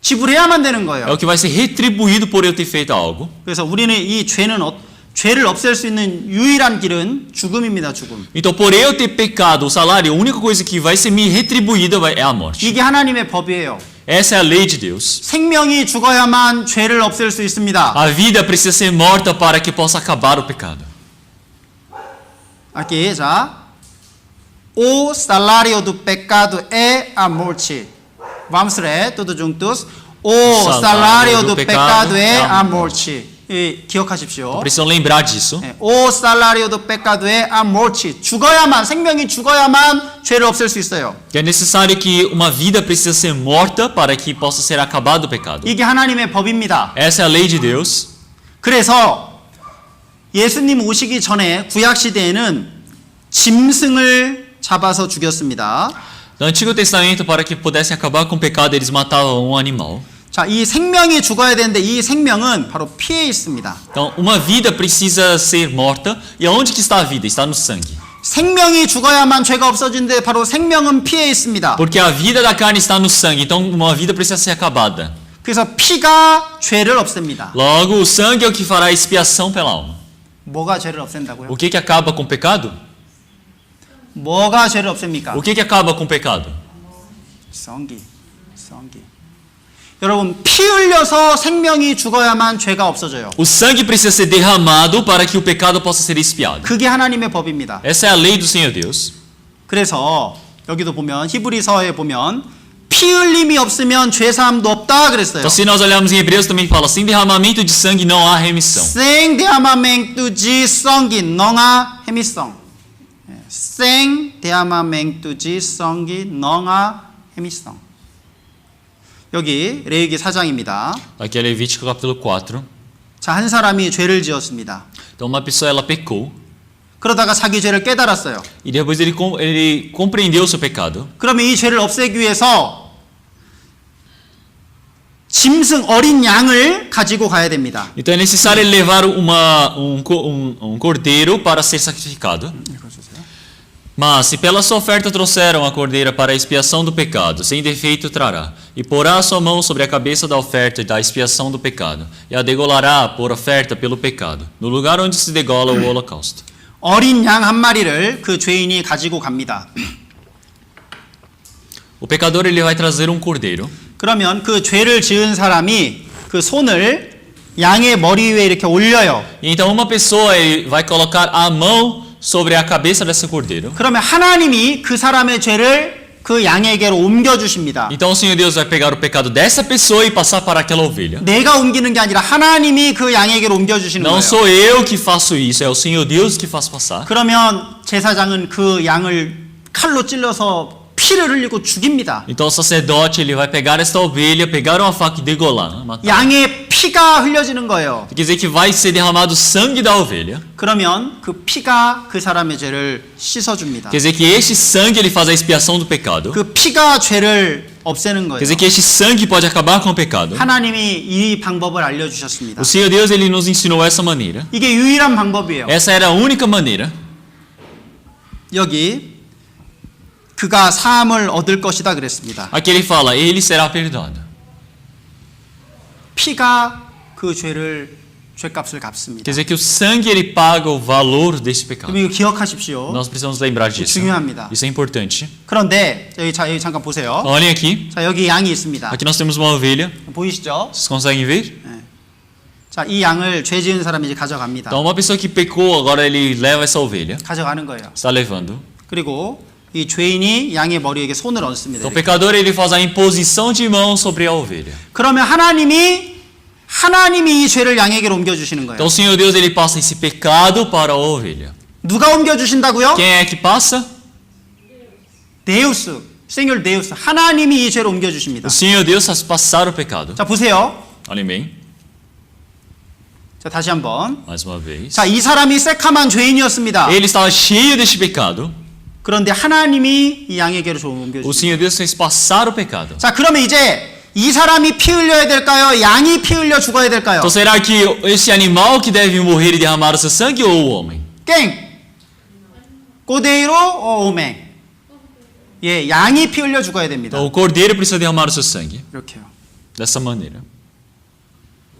지불해야만 되는 거예요. É o que vai ser retribuído por eu ter feito algo. 그래서 우리는 이 죄를 없앨 수 있는 유일한 길은 죽음입니다. 죽음. Então por eu ter pecado, o salário, a única coisa que vai ser me retribuída é a morte. 이게 하나님의 법이에요. Essa é a lei de Deus. 생명이 죽어야만 죄를 없앨 수 있습니다. A vida precisa ser morta para que possa acabar o pecado. Aqui, já. O salário do pecado é a morte. Vamos ler tudo juntos. O salário do pecado é a morte. 기억하십시오. Precisam lembrar disso. O salário do pecado é a morte. 생명이 죽어야만 죄를 없앨 수 있어요. Que é necessário que uma vida precisa ser morta para que possa ser acabado o pecado. 이게 하나님의 법입니다. Essa é a lei de Deus. 그래서 예수님 오시기 전에 구약 시대에는 짐승을 잡아서 죽였습니다. No Antigo Testamento, para que pudessem acabar com o pecado, eles matavam um animal. 자, 이 생명이 죽어야 되는데 이 생명은 바로 피에 있습니다. Então, uma vida precisa ser morta. E aonde que está a vida? Está no sangue. 생명이 죽어야만 죄가 없어지는데 바로 생명은 피에 있습니다. Porque a vida da carne está no sangue. Então, uma vida precisa ser acabada. 그래서 피가 죄를 없앱니다. Logo, o sangue é o que fará a expiação pela alma. 뭐가 죄를 없앤다고요? O que acaba com o pecado? 뭐가 죄를 없앱니까? O que acaba com o pecado? 성기. 여러분, 피 흘려서 생명이 죽어야만 죄가 없어져요. O sangue precisa ser derramado para que o pecado possa ser expiado. 그게 하나님의 법입니다. Essa é a lei do Senhor Deus. 그래서 여기도 보면 히브리서에 보면 피 흘림이 없으면 죄 사함도 없다 그랬어요. Então, se nós olharmos em Hebreus, também fala: sem derramamento de sangue não há remissão. Sem derramamento de sangue não há remissão. Sem derramamento de sangue não há remissão. 여기 레위기 4장입니다. Aqui é Levítico capítulo 4. 자, 한 사람이 죄를 지었습니다. Então, uma pessoa ela pecou 그러다가 자기 죄를 깨달았어요. e depois ele compreendeu o seu pecado. 그러면 이 죄를 없애기 위해서 짐승 어린 양을 가지고 가야 됩니다. Então é necessário ele levar um cordeiro para ser sacrificado. Mas se pela sua oferta trouxeram a cordeira para a expiação do pecado, sem defeito trará, e porá a sua mão sobre a cabeça da oferta da expiação do pecado, e a degolará por oferta pelo pecado, no lugar onde se degola o holocausto. 어린 양 한 마리를 그 죄인이 가지고 갑니다. O pecador ele vai trazer um cordeiro. 그러면 그 죄를 지은 사람이 그 손을 양의 머리 위에 이렇게 올려요. E então uma pessoa ele vai colocar a mão sobre a cabeça desse cordeiro. 그러면 하나님이 그 사람의 죄를 그 양에게로 옮겨 주십니다. Então o Senhor Deus vai pegar o pecado dessa pessoa e passar para aquela ovelha. 내가 옮기는 게 아니라 하나님이 그 양에게로 옮겨 주시는 Não 거예요. sou eu que faço isso, é o Senhor Deus que faz passar. 그러면 제사장은 그 양을 칼로 찔러서 피를 흘리고 죽입니다. Então o sacerdote ele vai pegar esta ovelha, pegar uma faca e degolar, matar. 양의 피가 흘려지는 거예요. Quer dizer que vai ser derramado sangue da ovelha. 그러면 그 피가 그 사람의 죄를 씻어줍니다. Quer dizer que este sangue ele faz a expiação do pecado. 그 피가 죄를 없애는 거예요. Quer dizer que este sangue pode acabar com o pecado. 하나님이 이 방법을 알려주셨습니다. O Senhor Deus ele nos ensinou essa maneira. 이게 유일한 방법이에요. Essa era a única maneira. 여기 그가 사함을 얻을 것이다 그랬습니다. Aqui ele fala, ele será perdoado. 피가 그 죄값을 Quer 갚습니다. dizer que o sangue ele paga o valor desse pecado. 그럼 이거 기억하십시오. Nós precisamos lembrar disso. 중요합니다. Isso é importante. 그런데 여기 잠깐 보세요. Olhem aqui. 자, 여기 양이 있습니다. Aqui nós temos uma ovelha. 보이시죠? Vocês conseguem ver? 자, 이 양을 죄 지은 사람이 이제 가져갑니다. Então uma pessoa que pecou, agora ele leva essa ovelha. 가져가는 거예요. Está levando. 그리고 이 죄인이 양의 머리에게 손을 얹습니다. Então o pecador ele faz a imposição de mão sobre a ovelha. 그러면 하나님이 이 죄를 양에게로 옮겨 주시는 거예요. Então o Senhor Deus ele passa esse pecado para a ovelha. 누가 옮겨 주신다고요? Quem é que passa? 데우스, 생율 데우스. 하나님이 이 죄를 옮겨 주십니다. O Senhor Deus faz passar o pecado. 자, 보세요. Olhem bem, 자, 다시 한번. mais uma vez. 자, 이 사람이 새카만 죄인이었습니다. Ele estava cheio deste pecado. 그런데 하나님이 이 양에게로 옮겨 O 주십니다. Senhor Deus fez passar o pecado. 자, 그러면 이제 이 사람이 피 흘려야 될까요? 양이 피 흘려 죽어야 될까요? Então será que este animal que deve morrer e derramar o seu sangue ou o homem? 땡. 고데이로 오맹. 예, 양이 피 흘려 죽어야 됩니다. Então o cordeiro precisa derramar o seu sangue. 이렇게요. Dessa maneira.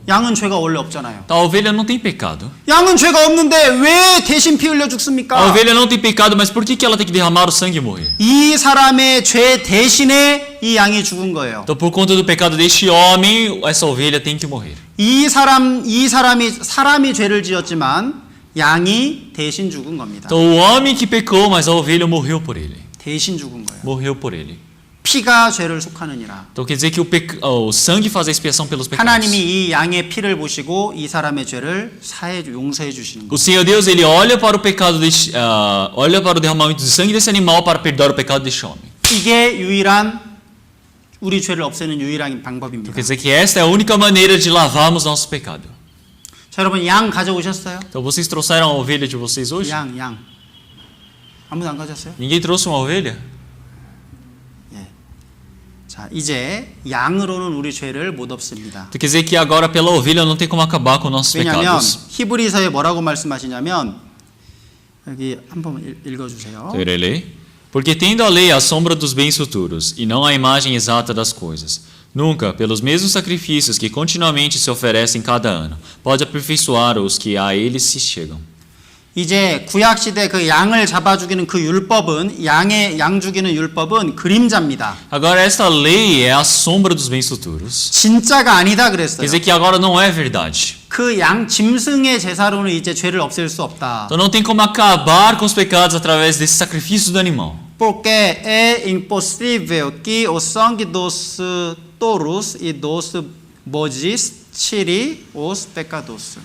양은 죄가 원래 없잖아요. A ovelha não tem pecado. 양은 죄가 없는데 왜 대신 피 흘려 A 죽습니까? ovelha não tem pecado, mas por que ela tem que derramar o sangue e morrer? 이 사람의 죄 대신에 이 양이 죽은 거예요. Então por conta do pecado deste homem, essa ovelha tem que morrer. 이 사람이 죄를 지었지만 양이 대신 죽은 겁니다. Então o homem que pecou, mas a ovelha morreu por ele. 대신 죽은 거예요. Morreu por ele. 피가 죄를 속하느니라. Então quer dizer que o sangue faz a expiação pelos pecados. 하나님이 이 양의 피를 보시고 이 사람의 죄를 용서해 주시는 O 거예요. Senhor Deus ele olha para o pecado olha para o derramamento de sangue desse animal para perdoar o pecado deste homem. 이게 유일한 우리 죄를 없애는 유일한 방법입니다. Quer dizer que esta é a única maneira de lavarmos nosso pecado. 자, 여러분 양 가져오셨어요? Então vocês trouxeram a ovelha de vocês hoje? 양. 아무도 안 가졌어요? Ninguém trouxe uma ovelha? 자, 이제 양으로는 우리 죄를 못 없습니다. Então quer dizer que agora pela ovelha não tem como acabar com nossos 왜냐하면 pecados. 히브리서에 뭐라고 말씀하시냐면 여기 한번 읽어주세요. Então, irei ler. Porque tendo a lei a sombra dos bens futuros, e não a imagem exata das coisas, nunca, pelos mesmos sacrifícios que continuamente se oferecem cada ano, pode aperfeiçoar os que a eles se chegam. 이제 구약 시대 그 양을 잡아 죽이는 그 율법은 양 죽이는 율법은 그림자입니다. Agora esta lei é a sombra dos bens futuros. 진짜가 아니다 Quer 그랬어요. dizer que agora não é verdade. 그 양 짐승의 제사로는 이제 죄를 없앨 수 없다. Então não tem como acabar com os pecados através desse sacrifício do animal. Porque é impossível que o sangue dos touros e dos bodes tire os pecados.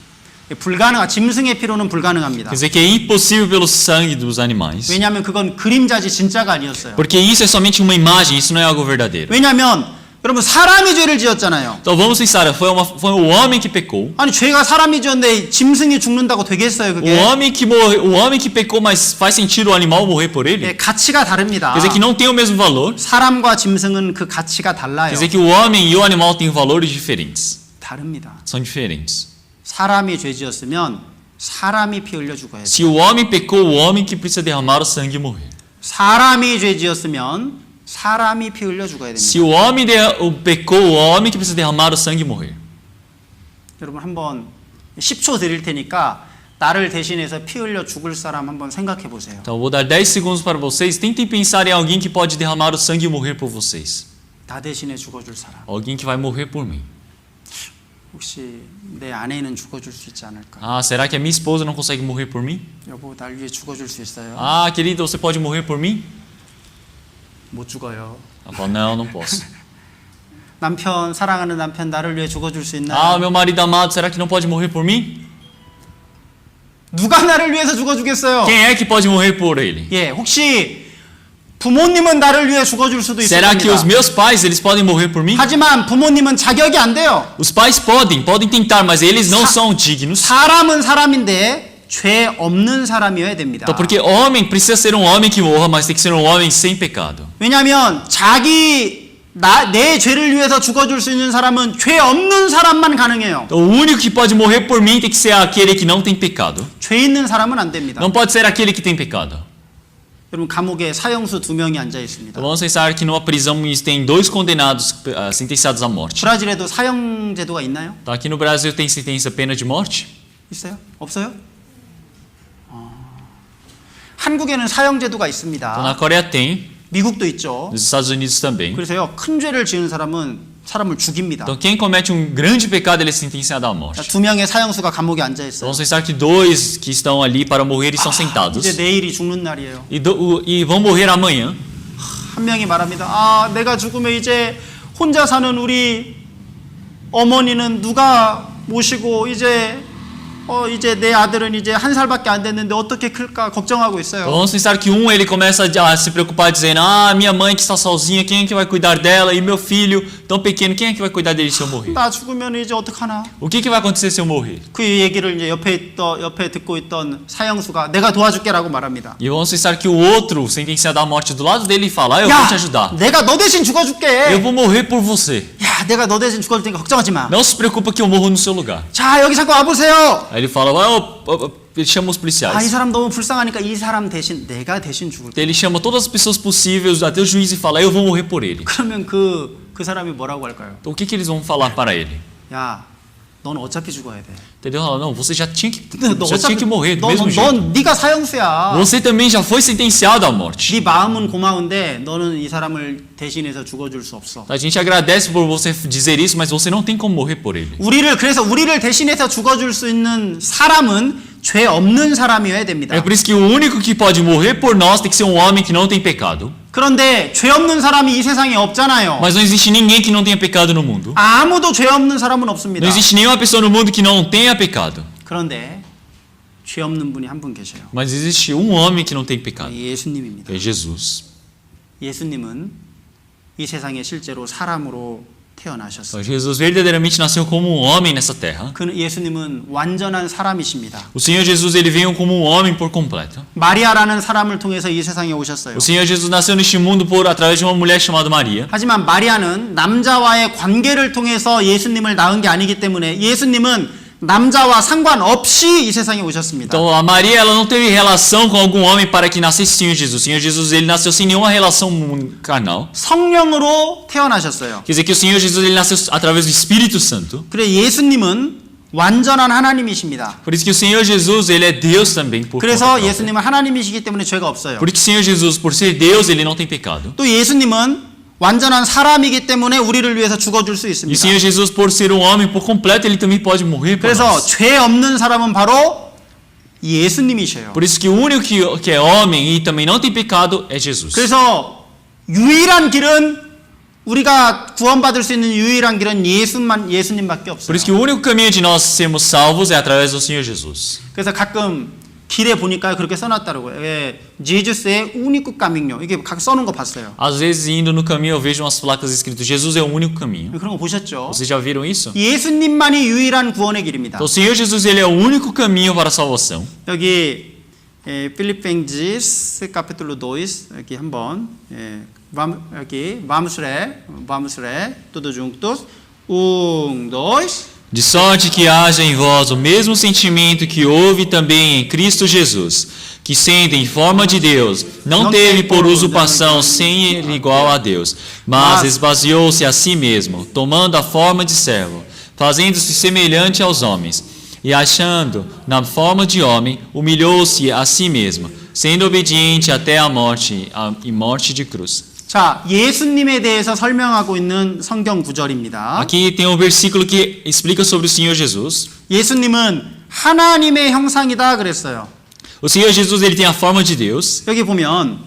짐승의 피로는 불가능합니다. Quer dizer que é impossível pelo sangue dos animais. 왜냐하면 그건 그림자지 진짜가 아니었어요. Porque isso é somente uma imagem, isso não é algo verdadeiro. 왜냐하면 여러분 사람이 죄를 지었잖아요. Então vamos pensar, foi o homem que pecou. 아니 죄가 사람이 지었는데 짐승이 죽는다고 되겠어요 O 그게? homem que pecou, mas faz sentido o animal morrer por ele? 예, 가치가 다릅니다. Quer dizer que não tem o mesmo valor. 사람과 짐승은 그 가치가 달라요. Quer dizer que o homem e o animal têm valores diferentes. 다릅니다. São diferentes. 사람이 죄 지었으면 사람이 피 흘려 죽어야 돼요. Se o homem pecou, o homem que precisa derramar o sangue e morrer. 사람이 죄 지었으면 사람이 피 흘려 죽어야 됩니다. Se o homem pecou, o homem que precisa derramar o sangue e morrer. 여러분 한번 10초 드릴 테니까 나를 대신해서 피 흘려 죽을 사람 한번 생각해 보세요. Então eu vou dar 10 segundos para vocês. Tentem pensar em alguém que pode derramar o sangue e morrer por vocês. 나 대신에 죽어줄 사람. Alguém que vai morrer por mim. 혹시 내 아내는 죽어줄 수 있지 않을까? Ah, será que a minha esposa não consegue morrer por mim? 여보 날 위해 죽어줄 수 있어요? Ah, querida, você pode morrer por mim? 못 죽어요. Ela fala, não, não posso. 남편 사랑하는 남편 나를 위해 죽어줄 수 있나요? Ah, meu marido amado, será que não pode morrer por mim? 누가 나를 위해서 죽어주겠어요? Quem é que pode morrer por ele? 예, 혹시 부모님은 나를 위해 죽어줄 수도 있을 Será que os 겁니다. meus pais, eles podem morrer por mim? 하지만 부모님은 자격이 안 돼요. Os pais podem tentar, mas eles não são dignos. 사람은 사람인데 죄 없는 사람이어야 됩니다. Então, porque homem precisa ser um homem que morra, mas tem que ser um homem sem pecado. 왜냐하면 내 죄를 위해서 죽어줄 수 있는 사람은 죄 없는 사람만 가능해요. Então, o único que pode morrer por mim tem que ser aquele que não tem pecado. 죄 있는 사람은 안 됩니다. Não pode ser aquele que tem pecado. 여러분 감옥에 사형수 2명이 앉아 있습니다. Então, vamos pensar que numa prisão tem 2 condenados sentenciados à morte. 브라질에도 사형 제도가 있나요? Então, aqui no Brasil tem sentença pena de morte? 있어요? 없어요? 한국에는 사형 제도가 Então, 있습니다. na Coreia tem, 미국도 있죠. nos Estados Unidos também. 그래서요 큰 죄를 지은 사람은 사람을 죽입니다. Então, quem comete um grande pecado, ele é sentenciado à 자, morte. 2명의 사형수가 감옥에 앉아 Então, 있어요. vamos pensar que 2 que estão ali para morrer estão sentados. 이제 내일이 죽는 날이에요. E vão morrer amanhã. 한 명이 말합니다. 내가 죽으면 이제 혼자 사는 우리 어머니는 누가 모시고 이제 내 아들은 이제 1살밖에 안 됐는데 어떻게 클까 걱정하고 있어요. Vamos pensar que ele começa a se preocupar dizendo: minha mãe que está sozinha, quem é que vai cuidar dela? E meu filho tão pequeno, quem é que vai cuidar dele se eu morrer? 나 죽으면 이제 어떡하나? O que vai acontecer se eu morrer? 그 얘기를 이제 옆에 듣고 있던 사형수가 내가 도와줄게라고 말합니다. E vamos pensar que o outro sentenciado à morte do lado dele fala: eu vou te ajudar. 내가 너 대신 죽어줄게. Eu vou morrer por você. 야, 내가 너 대신 죽어줄 테니까 걱정하지 마. Não se preocupa que eu morro no seu lugar. 자, 여기 잠깐 와보세요. Aí ele fala: ele chama os 이 policiais. 사람 너무 불쌍하니까 이 사람 대신 내가 대신 죽을게. Ele chama todas as pessoas possíveis, até o juiz, e fala: eu vou morrer por ele. 그러면 그 사람이 뭐라고 할까요? Então o que eles vão falar para ele? 야, 넌 어차피 죽어야 돼. Entendeu? Fala: não, você já tinha 어차피 que morrer do mesmo jeito. 넌 네가 사형수야. Você também já foi sentenciado à morte. 네 마음은 고마운데 너는 이 사람을 대신해서 죽어줄 수 없어. A gente agradece por você dizer isso, mas você não tem como morrer por ele. 그래서 우리를 대신해서 죽어줄 수 있는 사람은 죄 없는 사람이어야 됩니다. É por isso que o único que pode morrer por nós tem que ser um homem que não tem pecado. 그런데 죄 없는 사람이 이 세상에 없잖아요. Mas não existe ninguém que não tenha pecado no mundo. 아무도 죄 없는 사람은 없습니다. Não existe nenhuma pessoa no mundo que não tenha pecado. 그런데 죄 없는 분이 한 분 계셔요. Mas existe um homem que não tem pecado. 예수님입니다. É Jesus. 예수님은 이 세상에 실제로 사람으로 태어나셨어요. Jesus verdadeiramente nasceu como um homem nessa terra. 그 예수님은 완전한 사람이십니다. O Senhor Jesus ele veio como um homem por completo. 마리아라는 사람을 통해서 이 세상에 오셨어요. O Senhor Jesus nasceu neste mundo através de uma mulher chamada Maria. 하지만 마리아는 남자와의 관계를 통해서 예수님을 낳은 게 아니기 때문에 예수님은 남자와 상관없이 이 세상에 오셨습니다. Então a Maria ela não teve relação com algum homem para que nascesse o Senhor Jesus. O Senhor Jesus ele nasceu sem nenhuma relação carnal. 성령으로 태어나셨어요. Quer dizer que o Senhor Jesus ele nasceu através do Espírito Santo. 그래 예수님은 완전한 하나님이십니다. Por isso que o Senhor Jesus ele é Deus também por 그래서 conta própria. 예수님은 하나님이시기 때문에 죄가 없어요. Por isso que o Senhor Jesus por ser Deus ele não tem pecado. 또 예수님은 완전한 사람이기 때문에 우리를 위해서 죽어줄 수 E o 있습니다. Senhor Jesus por ser um homem por completo ele também pode morrer por 그래서 nós. 죄 없는 사람은 바로 예수님이셔요. Por isso que o único que é homem e também não tem pecado é Jesus. 그래서 유일한 길은 우리가 구원받을 수 있는 유일한 길은 예수님밖에 Por 없어요. isso que o único caminho de nós sermos salvos é através do Senhor Jesus. 그래서 가끔 길에 보니까 그렇게 써놨더라고요. 예, 제주스의 único caminho. 이게 각 써놓은 거 봤어요. Às vezes indo no caminho eu vejo umas placas escritas Jesus é o único caminho. 그런 거 보셨죠? Vocês já viram isso? 예수님만이 유일한 구원의 길입니다. Então o Senhor Jesus ele é o único caminho para a salvação. 여기 Filipenses capítulo 2 여기 한번 여기 vamos ler tudo juntos 1, 2 De sorte que haja em vós o mesmo sentimento que houve também em Cristo Jesus, que sendo em forma de Deus, não teve por usurpação sem ele igual a Deus, mas esvaziou-se a si mesmo, tomando a forma de servo, fazendo-se semelhante aos homens, e achando na forma de homem, humilhou-se a si mesmo, sendo obediente até a morte e morte de cruz. 자, 예수님에 대해서 설명하고 있는 성경 구절입니다. Aqui tem um versículo que explica sobre o Senhor Jesus. 예수님은 하나님의 형상이다 그랬어요. O Senhor Jesus ele tem a forma de Deus. 여기 보면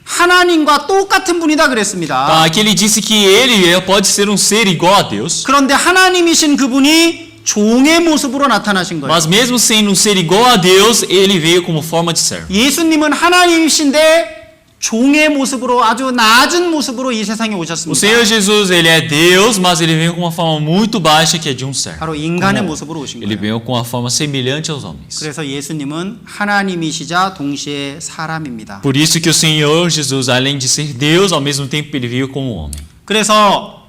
하나님과 똑같은 분이다 그랬습니다. Aqui ele disse que ele pode ser um ser igual a Deus. 그런데 하나님이신 그분이 종의 모습으로 나타나신 거예요. Mas mesmo sendo um ser igual a Deus, ele veio como forma de servo. 예수님은 하나님이신데 종의 모습으로 아주 낮은 모습으로 이 세상에 O 오셨습니다. Senhor Jesus, ele é Deus, mas ele veio com uma forma muito baixa que é de um servo. 바로 인간의 모습으로 오신 Ele 거예요. veio com uma forma semelhante aos homens. 그래서 예수님은 하나님이시자 동시에 사람입니다. Por isso que o Senhor Jesus, além de ser Deus, ao mesmo tempo ele veio como homem. 그래서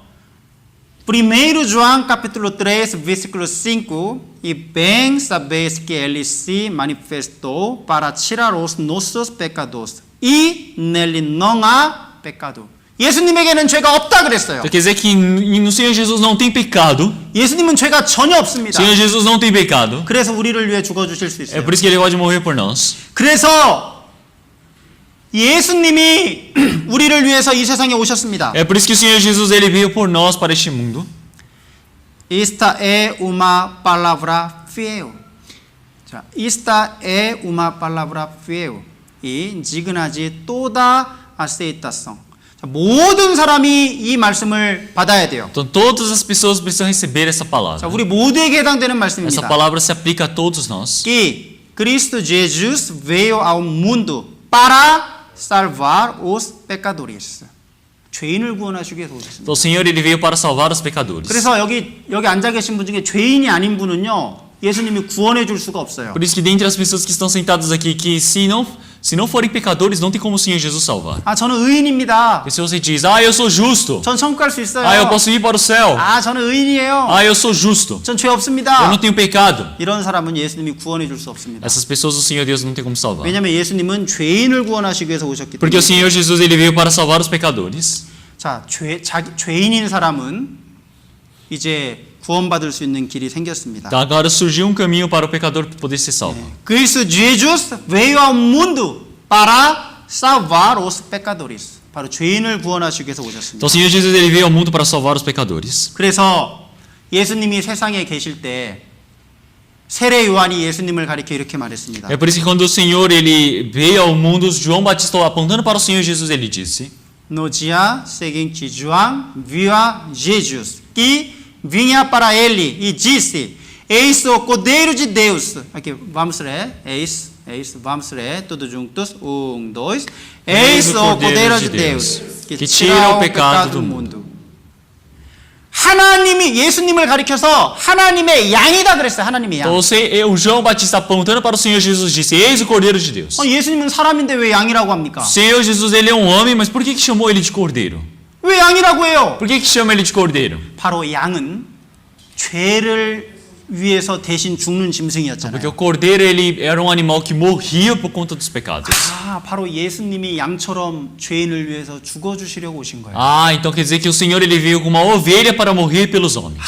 1 João capítulo 3 versículo 5 e bem sabeis que ele se manifestou para tirar os nossos pecados e nele não há pecado. 예수님에게는 죄가 없다 그랬어요. Então quer dizer que no Senhor Jesus não tem pecado. 예수님은 죄가 전혀 O 없습니다. Senhor Jesus não tem pecado. 그래서 우리를 위해 죽어 주실 수 É 있어요. por isso que ele pode morrer por nós. 그래서 예수님이 우리를 위해서 이 세상에 오셨습니다. É por isso que o Senhor Jesus ele veio por nós para este mundo. Esta é uma palavra fiel. 자, esta é uma palavra fiel. 이 지근하지 toda aceitação. 자, 모든 사람이 이 말씀을 받아야 돼요. Então todas as pessoas precisam receber essa 자, palavra. 우리 모두에게 해당되는 Essa 말씀입니다. palavra se aplica a todos nós. Que Cristo Jesus veio ao mundo para salvar os pecadores. 죄인을 구원하시기 위해서 오셨습니다. Então o Senhor ele veio para salvar os pecadores. 그래서 여기 앉아 계신 분 중에 죄인이 아닌 분은요, 예수님이 구원해 줄 수가 없어요. Por isso que dentre as pessoas que estão sentadas aqui, que se não forem pecadores, não tem como o Senhor Jesus salvar. 아, 저는 의인입니다. E se você diz, eu sou justo, 전 천국 갈 수 있어요. eu posso ir para o céu, 아, 저는 의인이에요. eu sou justo, 전 죄 eu 없습니다. não tenho pecado. 이런 사람은 예수님이 구원해 줄 수 없습니다. Essas pessoas o Senhor Deus não tem como salvar. 왜냐하면 예수님은 죄인을 구원하시기 위해서 오셨기 Porque o 때문에. Senhor Jesus ele veio para salvar os pecadores. 자, 죄인인 사람은 이제 구원받을 수 있는 길이 생겼습니다. Então agora surgiu caminho para o pecador poder ser salvo. Cristo Jesus veio ao mundo para salvar os pecadores. 바로 죄인을 구원하시기 위해서 오셨습니다. Então o Senhor Jesus ele veio ao mundo para salvar os pecadores. 그래서 예수님이 세상에 계실 때 세례 요한이 예수님을 가리켜 이렇게 말했습니다. É por isso que quando o Senhor ele veio ao mundo, João Batista apontando para o Senhor Jesus, ele disse: No dia seguinte, João viu a Jesus que vinha para ele e disse: Eis o Cordeiro de Deus. Aqui, vamos ler. Eis, vamos ler todos juntos. 1, 2. Eis o Cordeiro de Deus que tira o pecado do mundo. 하나님이 예수님을 가리켜서 하나님의 양이다 그랬어요. 하나님의 양. Então, o João Batista apontando para o Senhor Jesus disse: Eis o Cordeiro de Deus. 예수님은 사람인데 왜 양이라고 합니까? O Senhor Jesus, ele é um homem, mas por que chamou ele de Cordeiro? 왜 양이라고 해요? Por que chama ele de Cordeiro? 바로 양은 죄를 위해서 대신 죽는 Porque 짐승이었잖아요. o Cordeiro, ele era um animal que morria por conta dos pecados. 바로 예수님이 양처럼 죄인을 위해서 죽어주시려고 오신 거예요. Então quer dizer que o Senhor, ele veio como uma ovelha para morrer pelos homens.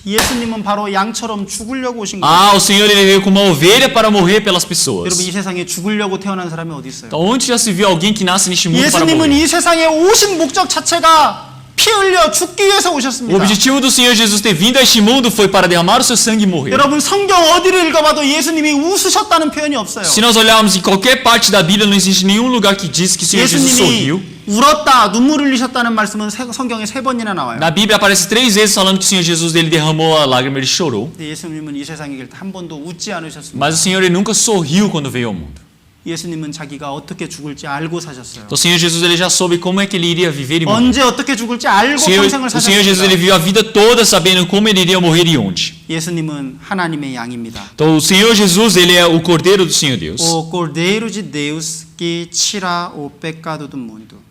예수님은 바로 양처럼 죽으려고 오신 거예요. O Senhor, ele veio como uma ovelha para morrer pelas pessoas. 여러분 이 세상에 죽으려고 태어난 사람이 어디 있어요? Então, onde já se viu alguém que nasce neste mundo para 예수님은 morrer? 이 세상에 오신 목적 자체가 피 흘려 죽기 위해서 O 오셨습니다. objetivo do Senhor Jesus ter vindo a este mundo foi para derramar o seu sangue e morrer. 여러분 성경 어디를 읽어봐도 예수님이 웃으셨다는 표현이 없어요. Se nós olharmos em qualquer parte da Bíblia, não existe nenhum lugar que diz que o Senhor Jesus sorriu. 예수님이 울었다, 눈물을 흘리셨다는 말씀은 성경에 3번이나 나와요. Na Bíblia aparece 3 vezes falando que o Senhor Jesus, ele derramou a lágrima, ele chorou. 근데 예수님은 이 세상에 길 때 한 번도 웃지 않으셨습니다. Mas o Senhor, ele nunca sorriu quando veio ao mundo. 예수님은 자기가 어떻게 죽을지 알고 사셨어요. Então, o Senhor Jesus, ele já soube como é que ele iria viver e morrer. 언제 어떻게 죽을지 알고 평생을 O Senhor Jesus, ele 사셨습니다. viveu a vida toda sabendo como ele iria morrer e onde. 예수님은 하나님의 양입니다. Então, o Senhor Jesus, ele é o Cordeiro do Senhor Deus. O Cordeiro de Deus que tira o pecado do mundo.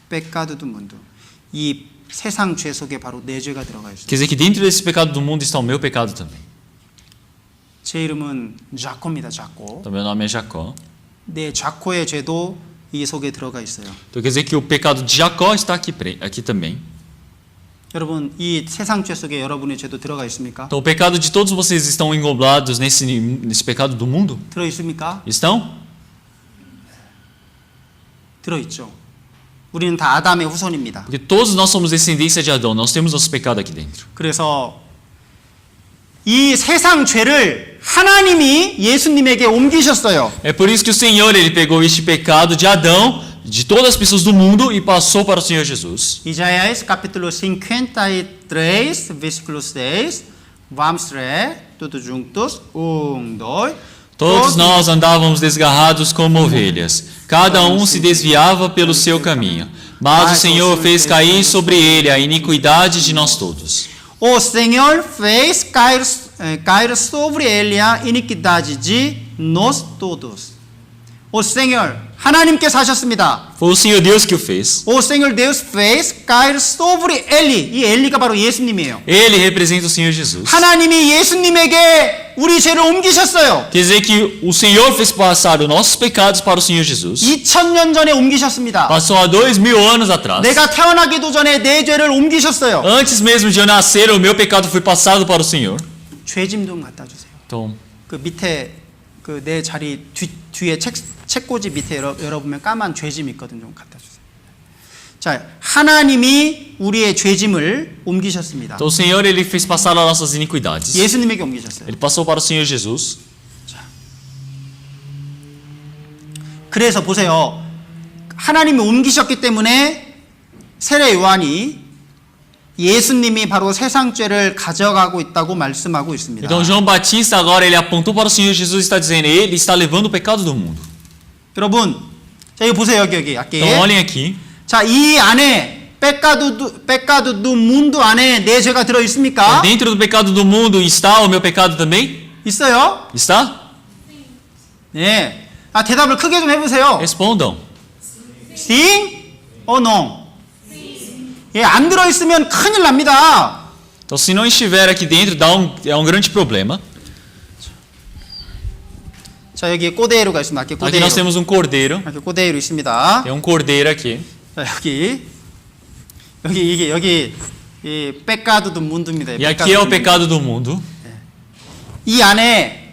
pecado do mundo. 이 세상 죄 속에 바로 내 죄가 들어가 있어요. Quer dizer que dentro desse pecado do mundo está o meu pecado também. 제 이름은 자코입니다. 자코. Então, meu nome é Jacó. 내 자코의 죄도 이 속에 들어가 있어요. Então, quer dizer que o pecado de Jacó está aqui também. 여러분, 이 세상 죄 속에 여러분의 죄도 들어가 있습니까? Então, o pecado de todos vocês estão englobados nesse pecado do mundo? 들어 있습니까? Estão? 들어 있죠. 우리는 다 아담의 후손입니다. Porque todos nós somos descendência de Adão. Nós temos nosso pecado aqui dentro. 그래서 이 세상 죄를 하나님이 예수님에게 옮기셨어요. É por isso que o Senhor, ele pegou este pecado de Adão, de todas as pessoas do mundo, e passou para o Senhor Jesus. Isaías capítulo 53, versículo 6. Vamos ler todos juntos. 1, 2. Todos nós andávamos desgarrados como ovelhas. Cada um se desviava pelo seu caminho. Mas o Senhor fez cair sobre ele a iniquidade de nós todos. O Senhor fez cair sobre ele a iniquidade de nós todos. O Senhor, 하나님께서 하셨습니다. Foi o Senhor Deus que o fez. O Senhor Deus fez cair sobre ele. 이 엘리가 바로 예수님이에요. Ele representa o Senhor Jesus. 하나님이 예수님에게 우리 죄를 옮기셨어요. Quer dizer que o Senhor fez passar os nossos pecados para o Senhor Jesus. 2000년 전에 옮기셨습니다. Passou há 2000 anos atrás. 내가 태어나기도 전에 내 죄를 옮기셨어요. Antes mesmo de eu nascer, o meu pecado foi passado para o Senhor. 죄짐 좀 갖다 주세요. Então, 그 밑에 그 내 자리 뒤에 책꽂이 밑에 열어보면 까만 죄짐 있거든요. 좀 갖다 주세요. 자, 하나님이 우리의 죄짐을 옮기셨습니다. então o Senhor, ele fez passar as nossas iniquidades. 예수님에게 옮기셨어요. Ele passou para o Senhor Jesus. 그래서 보세요. 하나님이 옮기셨기 때문에 세례 요한이 예수님이 바로 세상 죄를 가져가고 있다고 말씀하고 있습니다. Então João Batista agora ele apontou para o Senhor Jesus e está dizendo, ele está levando o pecado do mundo. 여러분, 자 이거 보세요. 여기 Então olhem aqui. 자, 이 안에 pecado do mundo 안에 내 죄가 들어 있습니까? Dentro do pecado do mundo está o meu pecado também? 있어요? Está? 네. 대답을 크게 좀 해보세요. Respondam. Sim ou não? 예, 안 들어 있으면 큰일 납니다. Então se não estiver aqui dentro, é um grande problema. 자, 여기 꼬데이루가 있습니다. Aqui nós temos um cordeiro. 여기 꼬데이루 있습니다. Tem um cordeiro aqui. 자, 여기 이 pecado do mundo입니다. E aqui é o pecado do mundo. 이 안에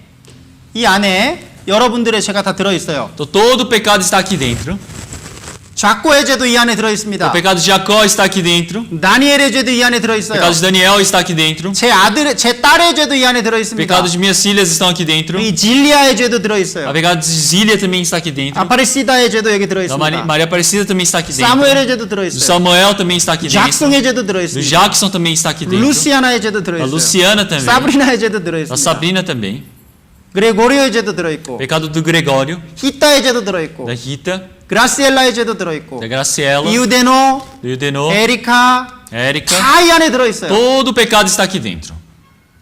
여러분들의 죄가 다 들어 있어요. Então todo o pecado está aqui dentro. 자코의 죄도 이 안에 들어 있습니다. O pecado de Jacó está aqui dentro. 다니엘의 죄도 이 안에 들어 O 있어요. pecado de Daniel está aqui dentro. 제 딸의 죄도 이 안에 들어 O 있습니다. pecado de minhas filhas estão aqui dentro. 이 질리아의 죄도 들어 있어요. O pecado de Zília também está aqui dentro. 아파리시다의 죄도 여기 들어 Da 있습니다. Maria Aparecida também está aqui dentro. 사무엘의 죄도 들어 Do 있어요. Samuel também está aqui dentro. 잭송의 죄도 들어 Do 있습니다. Jackson também está aqui dentro. 루시아나의 죄도 들어 Da 있어요. Luciana também. 사브리나의 죄도 들어 Da 있습니다. Sabrina também. 그레고리오의 죄도 들어 있고, Pecado do Gregório. 히타의 죄도 들어 있고, Da Rita. 그라시엘라의 죄도 들어 있고, Da Graciela. 이우데노, Do Yudenor. 에리카, Érica, 다 이 안에 들어있어요. todo o pecado está aqui dentro.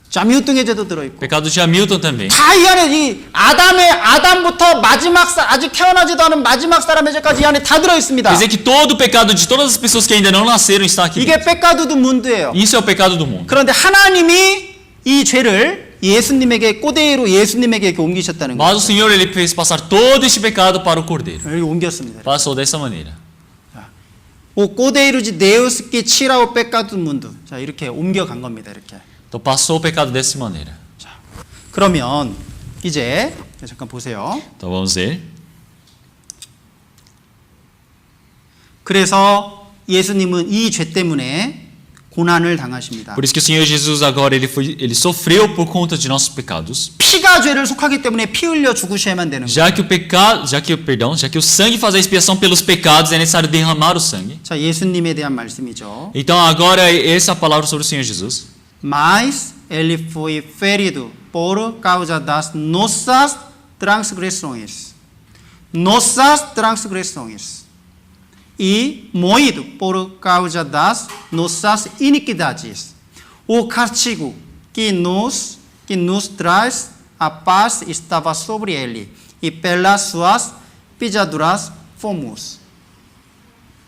자미우뚱의 죄도 들어있고. Pecado de Hamilton também. 다 이 안에 이 아담부터 아직 태어나지도 않은 마지막 사람의 죄까지 이 안에 다 들어있습니다. Quer dizer que todo o pecado de todas as pessoas que ainda não nasceram está aqui 이게 dentro. 페카두두 문드예요. Isso é o pecado do mundo. 그런데 하나님이 이 죄를 예수님에게 꼬대로 예수님에게 이렇게 옮기셨다는 Mas 거예요. o Senhor ele fez passar todo este pecado para o Cordeiro. 여기 옮겼습니다. Passou dessa maneira. 오 꼬데이루지 네우스키 치라오 페카두 문드. 자 이렇게 옮겨간 겁니다. 이렇게. Então passou o pecado dessa maneira. 그러면 이제 잠깐 보세요. Então vamos ver. 그래서 예수님은 이 죄 때문에 고난을 당하십니다. Por isso que o Senhor Jesus agora ele sofreu por conta de nossos pecados. 피가 죄를 속하기 때문에 피 흘려 죽으셔야만 되는 거예요. Já que o sangue faz a expiação pelos pecados, é necessário derramar o sangue. 자, 예수님에 대한 말씀이죠. Então agora essa é a palavra sobre o Senhor Jesus. Mas ele foi ferido por causa das nossas transgressões. Nossas transgressões. E moído por causa das nossas iniquidades. O castigo que nos traz a paz estava sobre ele. E pelas suas pisaduras fomos.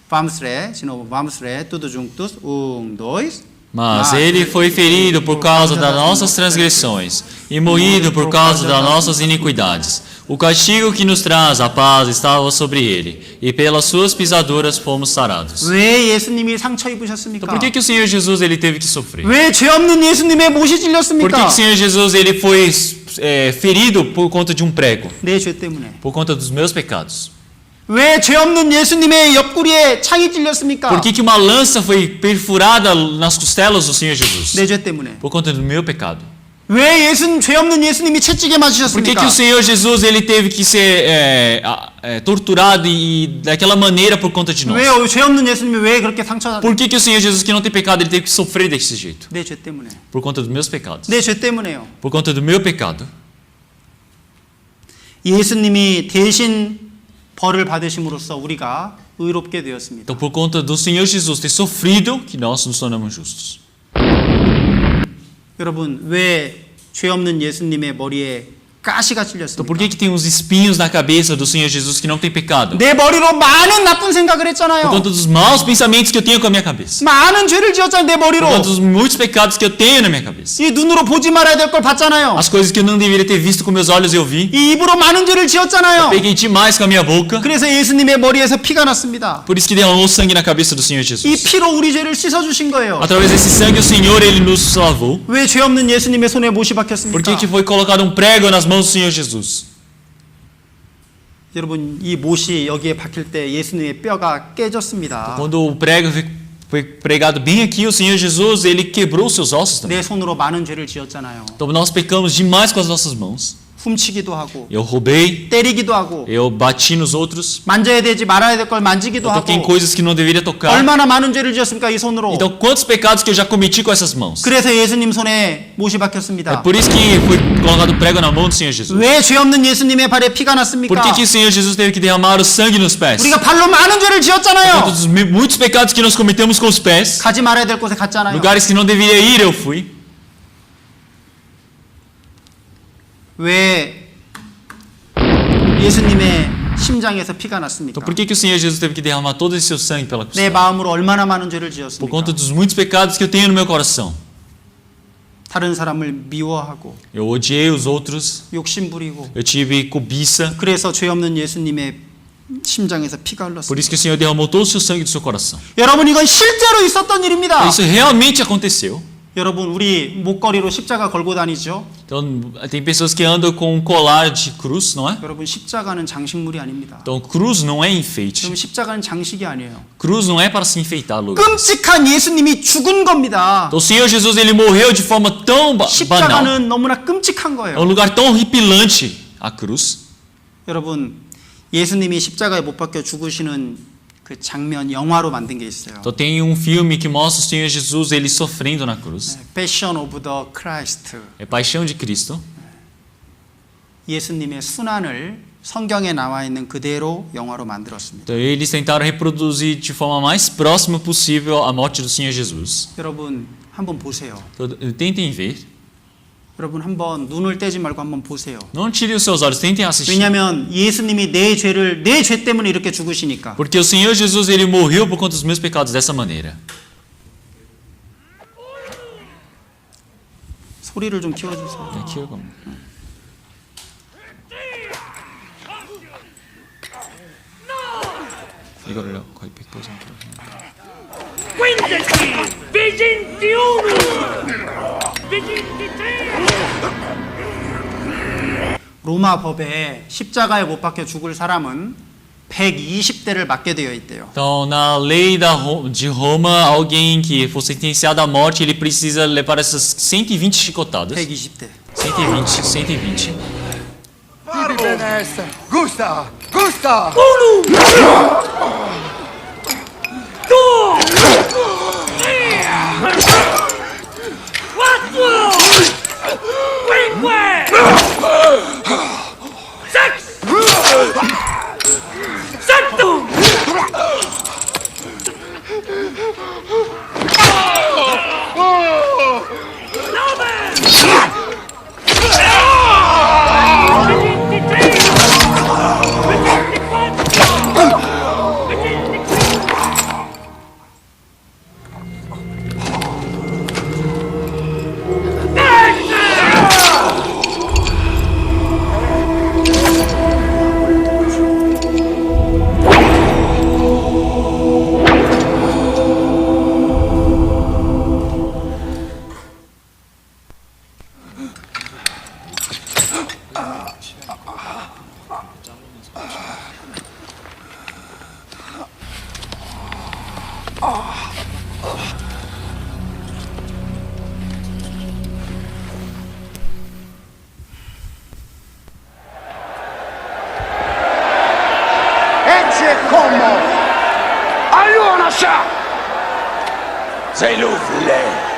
Vamos ler, de novo, vamos ler, tudo juntos. 1, 2. Mas ele foi ferido por causa das nossas transgressões e moído por causa das nossas iniquidades. O castigo que nos traz a paz estava sobre ele, e pelas suas pisaduras fomos sarados. 왜 예수님이 상처 Então 입으셨습니까? por que o Senhor Jesus ele teve que sofrer? 왜 죄 없는 예수님의 못이 Por que 찔렸습니까? o Senhor Jesus ele foi ferido por conta de um prego? 내 죄 때문에. Por conta dos meus pecados. 왜 죄 없는 예수님의 옆구리에 창이 찔렸습니까? Por que uma lança foi perfurada nas costelas do Senhor Jesus? 내 죄 때문에. Por conta do meu pecado. 왜 죄 없는 예수님이 채찍에 Por que 맞으셨습니까? o Senhor Jesus ele teve que ser torturado e daquela maneira por conta de nós? 왜 죄 없는 예수님이 왜 그렇게 상처? Por que o Senhor Jesus que não tem pecado ele teve que sofrer desse jeito? 내 죄 때문에. Por conta dos meus pecados. 내 죄 때문에요. Por conta do meu pecado. 예수님이 대신 벌을 받으심으로써 우리가 의롭게 되었습니다. Então por conta do Senhor Jesus ter sofrido que nós nos tornamos justos. 여러분 왜 죄 없는 예수님의 머리에 가시가 Então por 찔렸습니까? que tem uns espinhos na cabeça do Senhor Jesus que não tem pecado? 내 머리로 많은 나쁜 생각을 Por 했잖아요. conta dos maus pensamentos que eu tenho com a minha cabeça. 많은 죄를 지었잖아요. 내 Por 머리로. conta dos muitos pecados que eu tenho na minha cabeça. 이 눈으로 보지 말아야 될 걸 봤잖아요. As coisas que eu não deveria ter visto com meus olhos eu vi. 이 입으로 많은 죄를 지었잖아요. Peguei demais com a minha boca. 그래서 예수님의 머리에서 피가 났습니다. Por isso que derramou sangue na cabeça do Senhor 이 Jesus. 피로 우리 죄를 씻어주신 거예요. Através desse sangue o Senhor ele nos lavou. 왜 죄 없는 예수님의 손에 못이 Por 박혔습니까? que foi colocado um prego nas mãos do Senhor Jesus? 여러분 이 못이 여기에 박힐 때 예수님의 뼈가 깨졌습니다. Quando o prego foi pregado bem aqui, o Senhor Jesus ele quebrou os seus ossos também. 내 손으로 많은 죄를 지었잖아요. Então nós pecamos demais com as nossas mãos. 훔치기도 하고 Eu roubei, 때리기도 하고 eu bati nos outros, 만져야 되지 말아야 될 걸 만지기도 eu toquei em 하고 coisas que não deveria tocar. 얼마나 많은 죄를 지었습니까 이 손으로. Então quantos pecados que eu já cometi com essas mãos? 그래서 예수님 손에 못이 É 박혔습니다. por isso que foi colocado prego na mão do Senhor Jesus. 왜 죄 없는 예수님의 발에 피가 Por 났습니까? que o Senhor Jesus teve que derramar o sangue nos pés? 우리가 발로 많은 죄를 Por 지었잖아요. conta dos muitos pecados que nós cometemos com os pés, 가지 말아야 될 곳에 갔잖아요. lugares que não deveria ir, eu fui. 왜 예수님의 심장에서 피가 났습니까? Então por que o Senhor Jesus teve que derramar todo esse seu sangue pela 내 cruz? 마음으로 얼마나 많은 죄를 Por 지었습니까? conta dos muitos pecados que eu tenho no meu coração. 다른 사람을 미워하고 Eu odiei os outros, 욕심 부리고 eu tive cobiça. 그래서 죄 없는 예수님의 심장에서 피가 Por 흘렀습니다. isso que o Senhor derramou todo o seu sangue do seu coração. 여러분 이건 실제로 있었던 일입니다. Isso realmente aconteceu. 여러분 우리 목걸이로 십자가 걸고 다니죠. Então tem pessoas que andam com um colar de cruz, não é? 여러분 십자가는 장식물이 아닙니다. Então cruz não é enfeite. 여러분 십자가는 장식이 아니에요. Cruz não é para se enfeitar, lugar. 끔찍한 예수님이 죽은 겁니다. Então o Senhor Jesus ele morreu de forma tão banal. 십자가는 너무나 끔찍한 É um 거예요. lugar tão horripilante a cruz. 여러분 예수님이 십자가에 못 박혀 죽으시는 그 장면 영화로 만든 게 있어요. Então tem um filme que mostra o Senhor Jesus ele sofrendo na cruz. Passion of the Christ. É Paixão de Cristo. 예수님의 순환을 성경에 나와 있는 그대로 영화로 만들었습니다. Então eles tentaram reproduzir de forma mais próxima possível a morte do Senhor Jesus. 여러분 한번 보세요. Então, tentem ver. 여러분 한번 눈을 떼지 말고 한번 보세요. Não tirem os seus olhos, tentem assistir. 왜냐하면 예수님이 내 죄 때문에 이렇게 죽으시니까. Porque o Senhor Jesus ele morreu por conta dos meus pecados dessa maneira. 소리를 좀 키워주세요. 네, 키워갑니다. 이거를 거의 100%로. 23! 로마 법에 십자가에 못 박혀 죽을 사람은 120대를 맞게 되어 있대요. Então, na lei de Roma, alguém que for sentenciado à morte, ele precisa levar essas 120 chicotadas. 120대. 120. Vivi bene essa. Gusta! Gusta! Ecce como! Allora ça! C'est l'ouvlet!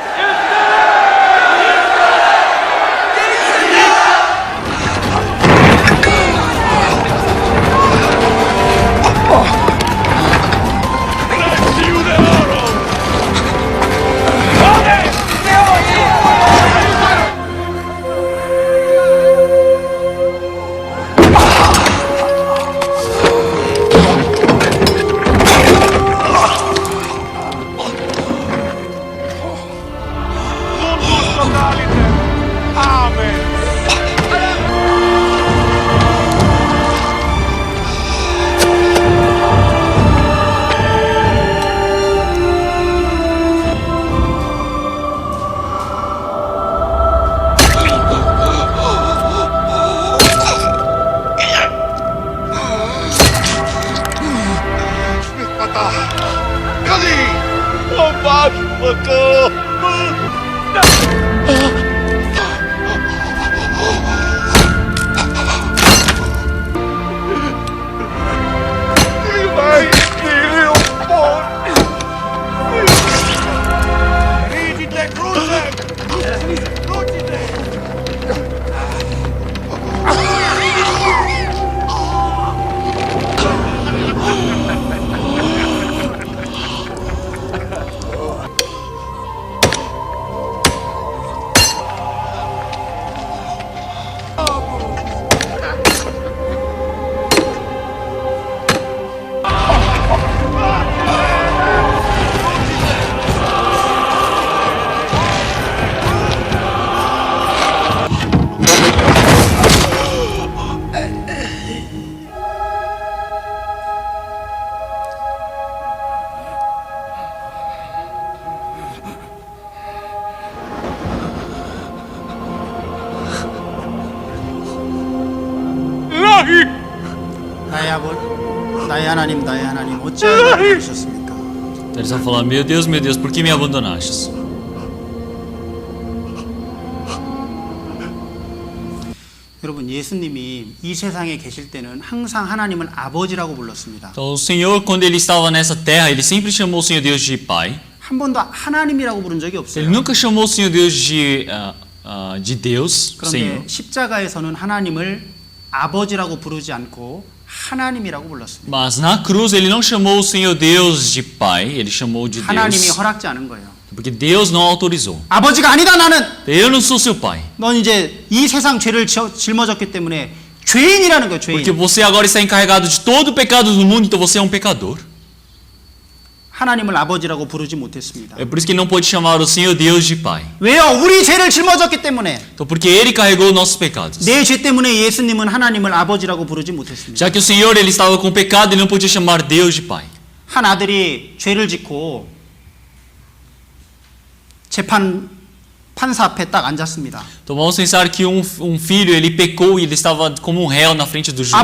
나의 하나님 어찌하여 나를 버리셨습니까? Eles vão falar: meu Deus, por que me abandonastes? 여러분, 예수님이 이 세상에 계실 때는 항상 하나님을 아버지라고 불렀습니다. Então, o Senhor, quando ele estava nessa terra, ele sempre chamou o Senhor Deus de Pai. 한 번도 하나님이라고 부른 적이 Ele 없어요. nunca chamou o Senhor Deus de Deus, 그런데 Senhor. 십자가에서는 하나님을 아버지라고 부르지 않고 하나님이라고 불렀습니다. Mas na cruz ele não chamou o Senhor Deus de Pai, ele chamou de 하나님이 Deus. 허락지 않은 거예요. Porque Deus não autorizou. 아버지가 아니다 나는. Eu não sou seu pai. 넌 이제 이 세상 죄를 짊어졌기 때문에 죄인이라는 거예요. 죄인. Porque você agora está encarregado de todo o pecado do mundo, então você é um pecador. 하나님을 아버지라고 부르지 못했습니다. É por isso que ele não pode chamar o Senhor Deus de Pai. 왜요? 우리 죄를 짊어졌기 때문에. Então, porque ele carregou nossos pecados. 내 죄 때문에 예수님은 하나님을 아버지라고 부르지 못했습니다. Já que o Senhor ele estava com pecado, ele não podia chamar Deus de Pai. 한 아들이 죄를 짓고 판사 앞에 딱 앉았습니다. Então vamos pensar que um filho ele pecou e ele estava como um réu na frente do juízo.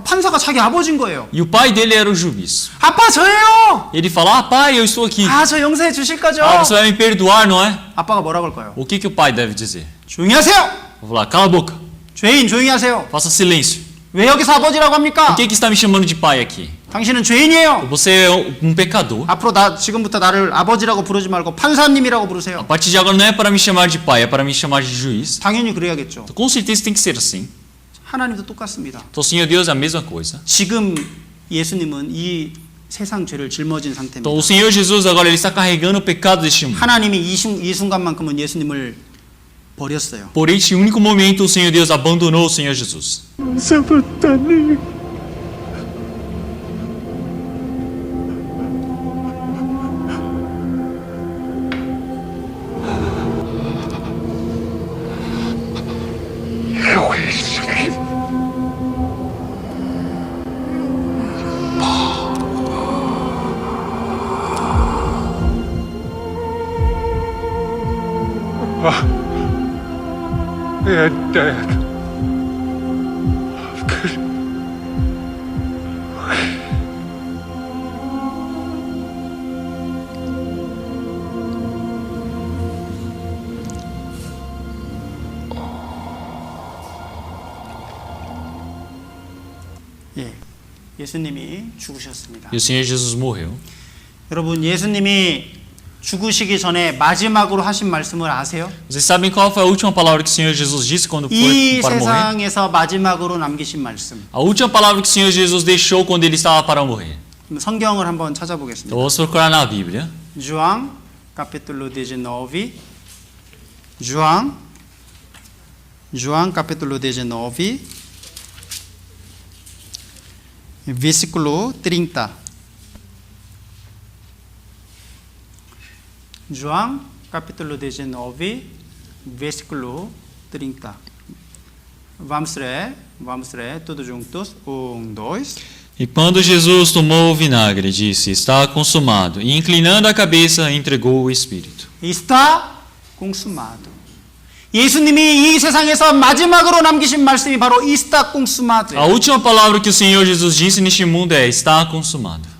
판사가 자기 아버지인 거예요. E o pai dele era o juiz. 아빠 저예요. Ele fala: "Ah, pai, eu estou aqui. 저 용서해 주실 거죠? Ah, você vai me perdoar, não é?" 아빠가 뭐라고 할까요? O que o pai deve dizer? 조용히 하세요. Vou falar: "Cala a boca. 죄인 조용히 하세요. Faça silêncio. 왜 여기서 아버지라고 합니까? Por que está me chamando de pai aqui? 당신은 죄인이에요. Você é um pecador. 앞으로 지금부터 나를 아버지라고 부르지 말고 판사님이라고 A 부르세요. partir de agora não é para me chamar de pai, é para me chamar de juiz." 당연히 그래야겠죠. Com certeza tem que ser assim. 하나님도 똑같습니다. Então, o Senhor Deus é a mesma coisa. 지금 예수님은 이 세상 죄를 짊어진 상태입니다. Então, o Senhor Jesus agora ele está carregando o pecado deste mundo. 하나님이 이 순간만큼은 예수님을 버렸어요. Por este único momento, o Senhor Deus abandonou o Senhor Jesus. They're dead. 예수님이 죽으셨습니다. E o Senhor Jesus morreu. 여러분 예수님이 죽으시기 전에 마지막으로 하신 말씀을 아세요? Vocês sabem qual foi a última palavra que o Senhor Jesus disse quando 이 foi para morrer? 세상에서 마지막으로 남기신 말씀. A última palavra que o Senhor Jesus deixou quando ele estava para morrer. 성경을 한번 Então 찾아보겠습니다. vamos procurar na Bíblia. João, capítulo 19. João, capítulo 19. Versículo 30. João, capítulo 19, versículo 30. Vamos ler, todos juntos. 1, 2. E quando Jesus tomou o vinagre, disse: "Está consumado." E inclinando a cabeça, entregou o Espírito. Está consumado. 예수님이 이 세상에서 마지막으로 남기신 말씀이 바로 está consumado. A última palavra que o Senhor Jesus disse neste mundo é: "Está consumado."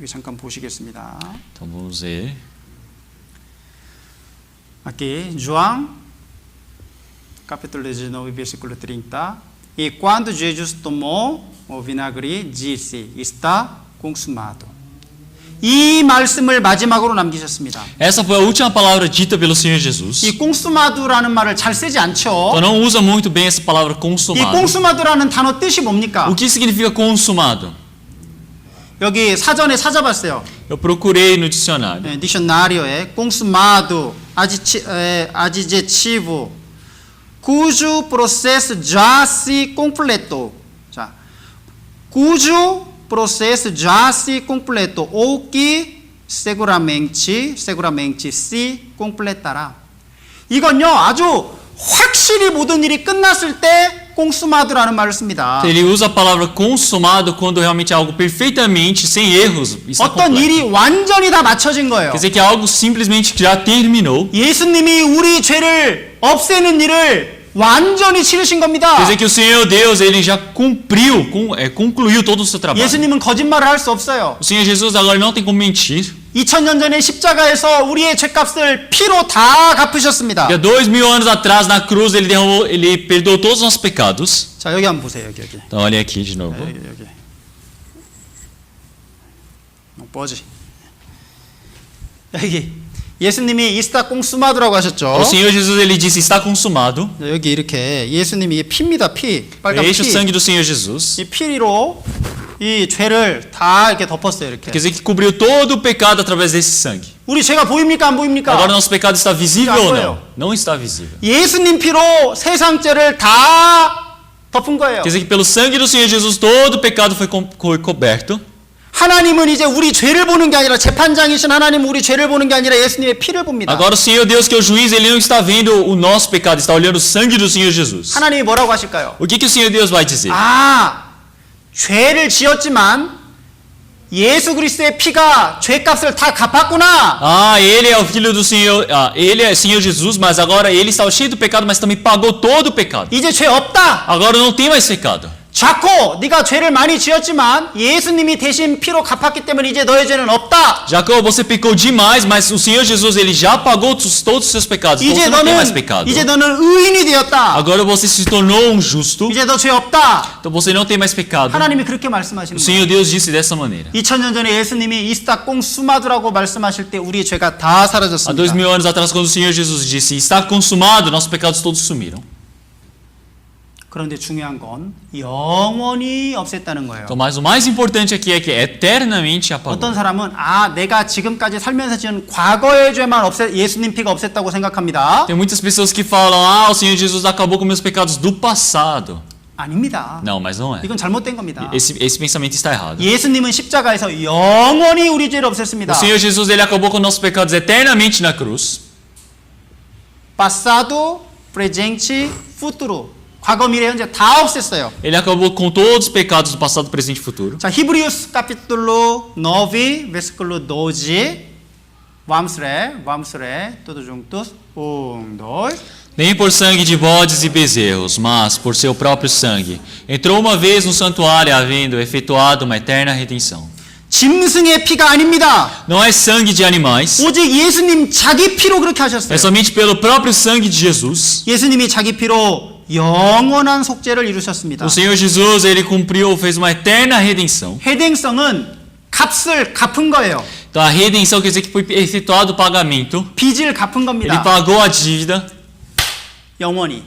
여기 잠깐 보시겠습니다. Então vamos ver. Aqui, João, capítulo 19, versículo 30. E quando Jesus tomou o vinagre, disse: Está consumado. 이 말씀을 마지막으로 남기셨습니다. Essa foi a última palavra dita pelo Senhor Jesus. 이 consumado라는 말을 잘 쓰지 않죠. Então não usa muito bem essa palavra 이 consumado. consumado라는 단어 뜻이 뭡니까? O que significa consumado? 여기 사전에 찾아봤어요. Eu procurei no dicionário. 네, 디셔나리오에 consumado, adjetivo, cujo processo já se completou. 자, cujo processo já se completou ou que seguramente se completará. 이건요 아주 확실히 모든 일이 끝났을 때 consumado라는 말을 씁니다. Ele usa a palavra consumado quando realmente é algo perfeitamente, sem erros. Está 어떤 completo. 일이 완전히 다 맞춰진 거예요. Quer dizer que algo simplesmente já terminou. 예수님이 우리 죄를 없애는 일을 완전히 치르신 겁니다. Quer dizer que o Senhor Deus ele já concluiu todo o seu trabalho. 예수님은 거짓말을 할 수 없어요. O Senhor Jesus agora não tem como mentir. 2000년 전에 십자가에서 우리의 죄값을 피로 다 갚으셨습니다. Há 2000 anos atrás na cruz ele perdoou todos os nossos pecados. 자, 여기 한번 보세요. 여기. Então olha aqui de novo. 여기. 뻗지. 여기 예수님이 이스타 꽁수마드라고 하셨죠. O Senhor Jesus ele disse está consumado. 여기 이렇게 예수님이 이게 피입니다. 피. 빨간 Este é o 피. sangue do Senhor Jesus. 이 피로 이 죄를 다 이렇게 덮었어요. 이렇게. Quer dizer que cobriu todo o pecado através desse sangue. 우리 죄가 보입니까? 안 보입니까? Agora nosso pecado está visível Não, ou não. não? Não está visível. 예수님 피로 세상 죄를 다 덮은 거예요. Quer dizer que pelo sangue do Senhor Jesus todo o pecado foi coberto. 하나님은 이제 우리 죄를 보는 게 아니라 재판장이신 하나님은 우리 죄를 보는 게 아니라 예수님의 피를 봅니다. Agora o Senhor Deus que é o juiz, ele não está vendo o nosso pecado, está olhando o sangue do Senhor Jesus. 하나님이 뭐라고 하실까요? O que o Senhor Deus vai dizer? 아, 죄를 지었지만 예수 그리스도의 피가 죄값을 다 갚았구나. Ah, ele é o filho do Senhor, ele é o Senhor Jesus, mas agora ele está cheio do pecado, mas também pagou todo o pecado. 이제 죄 없다. Agora não tem mais pecado. 자코, 네가 죄를 많이 지었지만 예수님이 대신 피로 갚았기 때문에 이제 너의 죄는 없다. Jacob, você pecou demais, mas o Senhor Jesus ele já pagou todos os seus pecados. Então 이제 você não tem mais pecado. 이제 너는 의인이 되었다. Agora você se tornou um justo. 이제 너 죄 없다. Então você não tem mais pecado. 하나님이 그렇게 O 말씀하시는 거예요. Senhor Deus disse dessa maneira. 2000년 전에 예수님이 이스타 꽁수마드라고 말씀하실 때 우리의 죄가 다 Há 사라졌습니다. 2000 anos atrás, quando o Senhor Jesus disse, está consumado, nossos pecados todos sumiram. 그런데 중요한 건 영원히 없앴다는 거예요. Então, mas o mais importante aqui é que eternamente apagou. 어떤 사람은 내가 지금까지 살면서 지은 과거의 죄만 예수님 피가 없앴다고 생각합니다. Tem muitas pessoas que falam, o Senhor Jesus acabou com meus pecados do passado. 아닙니다. Não, mas não é. 이건 잘못된 겁니다. Esse pensamento está errado. 예수님은 십자가에서 영원히 우리 죄를 없앴습니다. O Senhor Jesus ele acabou com nossos pecados eternamente na cruz. passado, presente, futuro. 과거, 미래, 현재 다 없앴어요. Ele acabou com todos os pecados do passado, presente e futuro. 자, 히브리우스 capítulo 9, versículo 12. Vamos ler todos juntos. 1, 2. Nem por sangue de bodes e bezerros, mas por seu próprio sangue. Entrou uma vez no santuário, havendo efetuado uma eterna redenção. 짐승의 피가 아닙니다. Não é sangue de animais, 오직 예수님 자기 피로 그렇게 é 하셨어요. somente pelo próprio sangue de Jesus. 예수님이 자기 피로 영원한 속죄를 이루셨습니다. O Senhor Jesus, ele cumpriu, fez uma eterna redenção. 회댕성은 값을 갚은 거예요. Então a redenção quer dizer que foi efetuado o pagamento. 빚을 갚은 Ele 겁니다. pagou a dívida 영원히.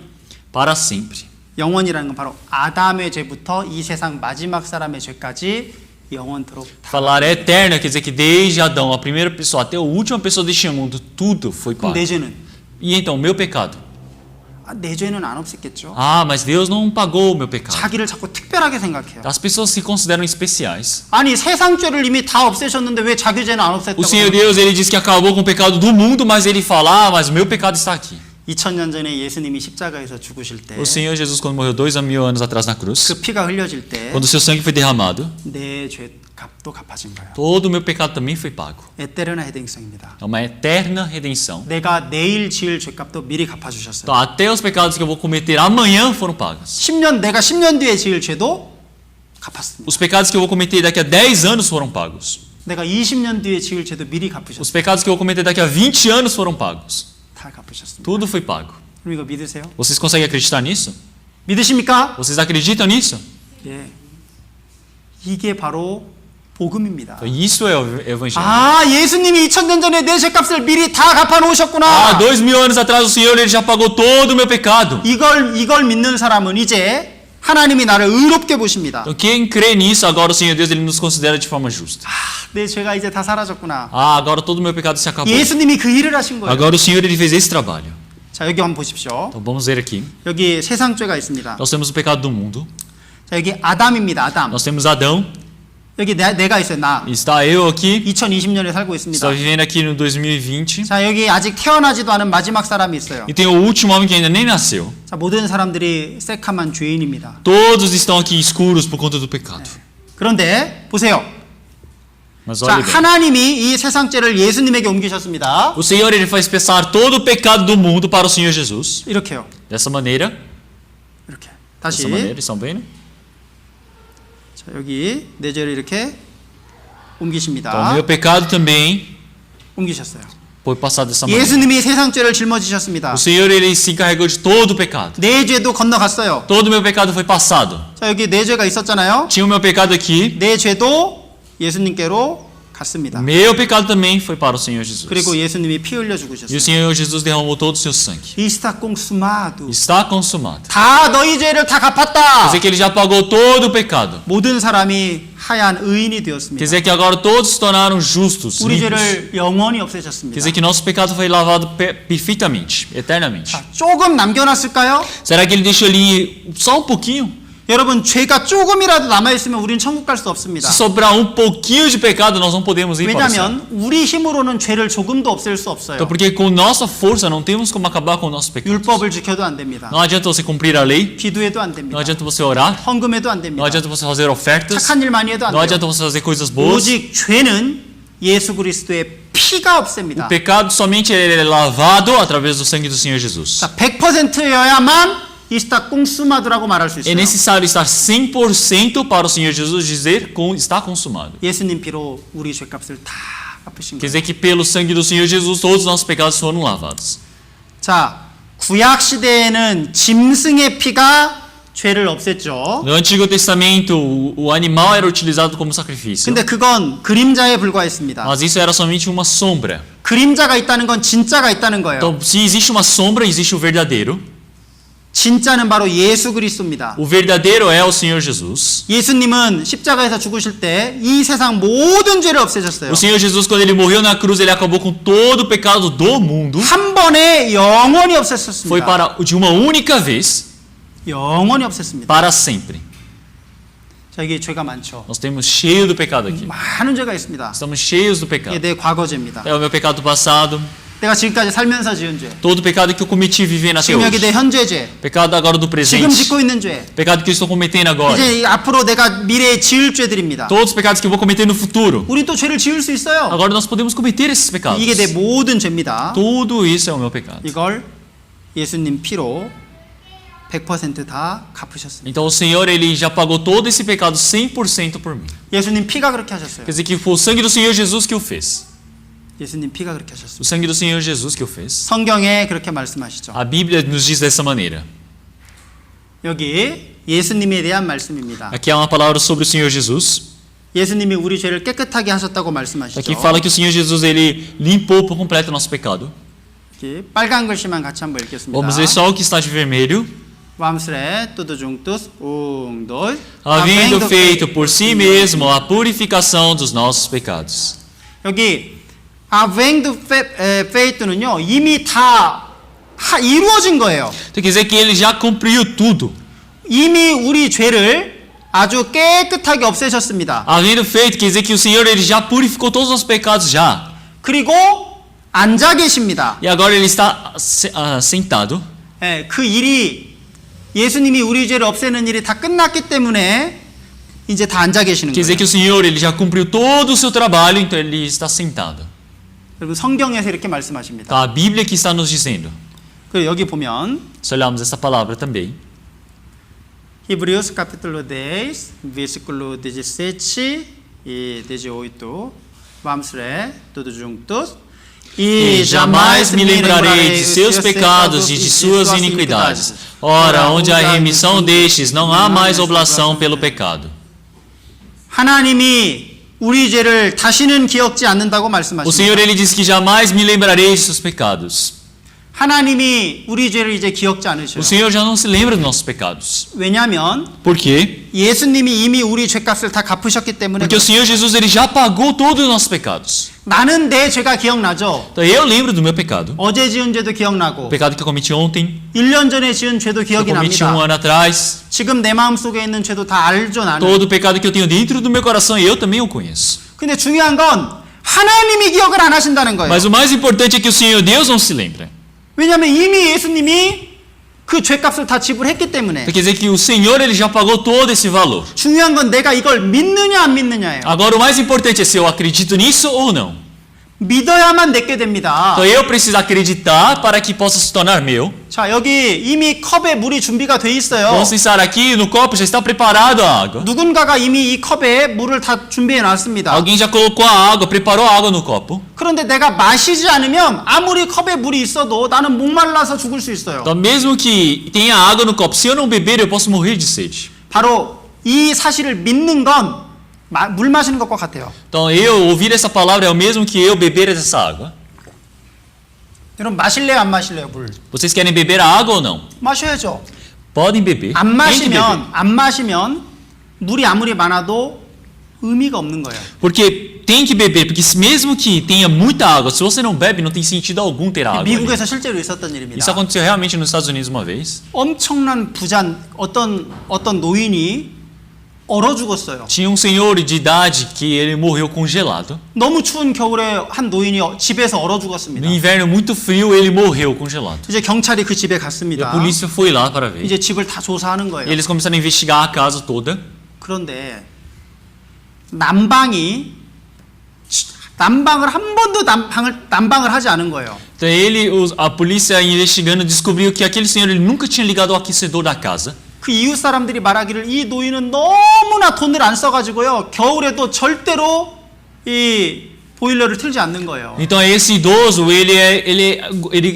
para sempre. 영원이라는 건 바로 아담의 죄부터 이 세상 마지막 사람의 죄까지 영원토록. Falar eterna quer dizer que desde Adão, a primeira pessoa, até a última pessoa deste mundo, tudo foi 그럼 pago. 내 죄는? E então, o meu pecado? 내 죄는 안 없앴겠죠. Ah, mas Deus não pagou o meu pecado. 자기를 자꾸 특별하게 생각해요. As pessoas se consideram especiais. 아니 세상 죄를 이미 다 없애셨는데 왜 자기 죄는 안 없앴다고? O Senhor Deus, ele diz que acabou com o pecado do mundo, mas ele fala, mas o meu pecado está aqui. 2000년 전에 예수님이 십자가에서 죽으실 때 O Senhor Jesus, quando morreu 2000 anos atrás na cruz, 그 피가 흘려질 때 quando o seu sangue foi derramado, 내 죄값도 갚아진 거예요. todo o meu pecado também foi pago. 에테르나 헤딩성입니다. É uma eterna redenção. 내가 내일 지을 죄값도 미리 갚아주셨어요. Então, até os pecados que eu vou cometer amanhã foram pagos. 내가 10년 뒤에 지을 죄도 갚았습니다. Os pecados que eu vou cometer daqui a 10 anos foram pagos. 내가 20년 뒤에 지을 죄도 미리 갚으셨어요. Os pecados que eu vou cometer daqui a 20 anos foram pagos. 다 갚으셨습니다. Tudo foi pago. 그럼 이거 믿으세요? Vocês conseguem acreditar nisso? 믿으십니까? Vocês acreditam nisso? 예. 이게 바로 복음입니다. Então, isso é o evangelho. 예수님이 2000년 전에 내 죄값을 mi리 다 갚아 놓으셨구나. 2000 anos atrás o Senhor ele já pagou todo o meu pecado. 이걸 믿는 사람은 이제 하나님이 나를 의롭게 보십니다. Então quem crê nisso, agora o Senhor Deus ele nos considera de forma justa. 내 죄가 이제 다 사라졌구나. Agora todo o meu pecado se acabou. 예수님이 그 일을 하신 거예요. Agora o Senhor ele fez esse trabalho. 자, 여기 한번 보십시오. Então vamos ver aqui. 여기 세상 죄가 있습니다. Nós temos o pecado do mundo. 자, 여기 아담입니다. 아담. Nós temos Adão. 여기 내가 있어요. 나. Está eu aqui. 2020년에 살고 있습니다. Estou vivendo aqui no 2020. 자, 여기 아직 태어나지도 않은 마지막 사람이 있어요. E tem o último homem que ainda nem nasceu. 자, 모든 사람들이 새카만 죄인입니다. Todos estão aqui escuros por conta do pecado. 그런데 보세요. Mas 자, olha bem. 하나님이 이 세상 죄를 예수님에게 옮기셨습니다. O Senhor ele faz passar todo o pecado do mundo para o Senhor Jesus. 이렇게요. Dessa maneira. 이렇게. 다시. Dessa maneira, estão vendo? 자, 여기 내 죄를 이렇게 옮기십니다. Então, o meu pecado também 옮기셨어요. foi passado dessa maneira. 예수님이 세상 죄를 짊어지셨습니다. O Senhor ele se encarregou de todo o pecado. 내 죄도 건너갔어요. Todo o meu pecado foi passado. 자, 여기 내 죄가 있었잖아요. Tinha o meu pecado aqui. 내 죄도 예수님께로 갔습니다. Meu pecado também foi para o Senhor Jesus. 그리고 예수님이 피 흘려 E o 죽으셨어요. Senhor Jesus derramou todo o seu sangue. Está consumado. Está consumado. 다 너희 죄를 다 Quer 갚았다. dizer que ele já pagou todo o pecado. 모든 사람이 하얀 의인이 Quer 되었습니다. dizer que agora todos se tornaram justos, 우리 limpos. 죄를 영원히 Quer 없애셨습니다. dizer que nosso pecado foi lavado perfeitamente, eternamente. 자, 조금 남겨놨을까요? Será que ele deixou ali só um pouquinho? 여러분, 죄가 조금이라도 남아있으면 우리는 천국 갈 수 없습니다. Se sobrar um pouquinho de pecado, nós não podemos ir para o céu. 왜냐하면 우리 힘으로는 죄를 조금도 없앨 수 없어요. Então, porque com nossa força não temos como acabar com o nosso pecado. 율법을 지켜도 안 됩니다. Não adianta você cumprir a lei, 기도해도 안 não 됩니다. adianta você orar, 헌금해도 안 não 됩니다. adianta você fazer ofertas, 착한 일 많이 해도 안 não 돼요. adianta você fazer coisas boas. 오직 죄는 예수 그리스도의 피가 O 없앱니다. pecado somente é lavado através do sangue do Senhor Jesus. 자, 100%여야만 이스타 꽁수마드라고 말할 수 É 있어요. necessário estar 100% para o Senhor Jesus dizer está consumado. 예수님 피로 우리 죄값을 다 갚으신 Quer 거예요. dizer que pelo sangue do Senhor Jesus todos os nossos pecados foram lavados. 자, 구약 시대에는 짐승의 피가 죄를 없앴죠. No Antigo Testamento, o animal era utilizado como sacrifício. 근데 그건 그림자에 불과했습니다. Mas isso era somente uma sombra. 그림자가 있다는 건 진짜가 있다는 거예요. Então, se existe uma sombra, existe o verdadeiro. 진짜는 바로 예수 그리스도입니다. O verdadeiro é o Senhor Jesus. 예수님은 십자가에서 죽으실 때 이 세상 모든 죄를 없애셨어요. O Senhor Jesus, quando ele morreu na cruz, ele acabou com todo o pecado do mundo. 한 번에 영원히 Foi 없앴습니다. para de uma única vez, 영원히 없앴습니다. para sempre. 자, 이게 죄가 많죠. Nós temos cheio do pecado aqui. 많은 죄가 있습니다. Estamos cheios do 이게 pecado. 내 과거죄입니다. É o meu pecado passado, 내가 지금까지 살면서 지은 죄. todo o pecado que eu cometi vivendo até 지금 여기 내 hoje. 현재 죄. Pecado agora do 지금 presente. 짓고 있는 죄. Pecado que eu estou cometendo agora. 이제 앞으로 내가 미래에 지을 죄들입니다. Todos os pecados que eu vou cometer no futuro. 우리 또 죄를 지을 수 있어요. Agora nós podemos cometer esses pecados. 이게 내 모든 죄입니다. Tudo isso é o meu pecado. 이걸 예수님 피로 100%다 갚으셨습니다. Então o Senhor, ele já pagou todo esse pecado 100% por mim. 예수님 피가 그렇게 하셨어요. Quer dizer que foi o sangue do Senhor Jesus que o fez. 예수님 피가 그렇게 하셨어요. O sangue do Senhor Jesus que o fez. 성경에 그렇게 말씀하시죠. A Bíblia nos diz dessa maneira. 여기 예수님에 대한 말씀입니다. Aqui há uma palavra sobre o Senhor Jesus. 예수님이 우리 죄를 깨끗하게 하셨다고 말씀하시죠. Aqui fala que o Senhor Jesus, ele limpou por completo o nosso pecado. 이렇게 빨간 글씨만 같이 한번 읽겠습니다. Vamos ler só o que está de vermelho. Vamos ler tudo juntos. 1, 2. Havendo feito por si mesmo a purificação dos nossos pecados. 여기 havendo feito는요 이미 다 이루어진 거예요. Então quer dizer que ele já cumpriu tudo. 이미 우리 죄를 아주 깨끗하게 없애셨습니다. Havendo feito, quer dizer que o Senhor, ele já purificou todos os nossos pecados já. 그리고 앉아 계십니다. E agora ele está sentado. 예, 그 일이 예수님이 우리 죄를 없애는 일이 다 끝났기 때문에 이제 다 앉아 계시는 Quer dizer 거예요. que o Senhor, ele já cumpriu todo o seu trabalho, então ele está sentado. 여러분 성경에서 이렇게 말씀하십니다. Tá? A Bíblia que está nos dizendo. 그리고 여기 보면 Se olharmos essa palavra também. Hebreus capítulo 10, versículo 17 e 18. Vamos ler todos juntos. E jamais me lembrarei de seus pecados e de suas iniquidades. Ora, onde há remissão destes, não há mais oblação pelo pecado. 하나님이 우리 죄를 다시는 기억지 않는다고 O Senhor, 말씀하십니다. ele diz que jamais me lembrarei de seus pecados. 하나님이 우리 죄를 이제 기억지 않으셔요. O Senhor já não se lembra dos nossos pecados. 왜냐하면 Por quê? 예수님이 이미 우리 죄값을 다 갚으셨기 때문에 Porque o Senhor Jesus, ele já pagou todos os nossos pecados. 나는 내 죄가 기억나죠. Então eu lembro do meu pecado. 어제 지은 죄도 O 기억나고 pecado que eu cometi ontem, 1년 전에 지은 죄도 que eu 기억이 cometi 납니다. ano atrás. 지금 내 마음속에 있는 죄도 다 알죠 나는. Todo o pecado que eu tenho dentro do meu coração, eu também o conheço. 근데 중요한 건 하나님이 기억을 안 하신다는 거예요. Mas o mais importante é que o Senhor Deus não se lembra. 왜냐하면 이미 예수님이 그 죄값을 다 지불했기 때문에. Quer dizer que o Senhor, ele já pagou todo esse valor. 중요한 건 내가 이걸 믿느냐 안 믿느냐예요. Agora o mais importante é se eu acredito nisso ou não. 믿어야만 내게 됩니다. Então eu preciso acreditar para que possa se tornar meu. 자, 여기 이미 컵에 물이 준비가 돼 있어요. Vamos pensar aqui, no copo já está preparado a água. 누군가가 이미 이 컵에 물을 다 준비해 놨습니다. Alguém já colocou a água, preparou a água no copo. 그런데 내가 마시지 않으면 아무리 컵에 물이 있어도 나는 목말라서 죽을 수 있어요. Então mesmo que tenha água no copo, se eu não beber, eu posso morrer de sede. 바로 이 사실을 믿는 건 물 마시는 것과 같아요. Então, eu ouvir essa palavra é o mesmo que eu beber essa água. 여러분 마실래요, 안 마실래요, 물? Vocês querem beber a água ou não? 마셔야죠. Podem beber. 안 Tem que beber. 안 마시면 물이 아무리 많아도 의미가 없는 거예요. Porque tem que beber, porque mesmo que tenha muita água, se você não bebe, não tem sentido algum ter água. ali. 미국에서 실제로 있었던 일입니다. Isso aconteceu realmente nos Estados Unidos uma vez. 엄청난 부잔 어떤 노인이 얼어 죽었어요. Tinha um senhor de idade que ele morreu congelado. 너무 추운 겨울에 한 노인이 집에서 얼어 죽었습니다. No inverno muito frio, ele morreu congelado. 이제 경찰이 그 집에 E a 갔습니다. polícia foi lá para ver. 이제 집을 다 조사하는 E 거예요. eles começaram a investigar a casa toda. 그런데 난방을 한 번도 난방을 하지 않은 거예요. Então a polícia investigando descobriu que aquele senhor ele nunca tinha ligado o aquecedor da casa. 그 이웃 사람들이 말하기를 이 노인은 너무나 돈을 안 써가지고요 겨울에도 절대로 이 보일러를 틀지 않는 거예요. Então esse idoso ele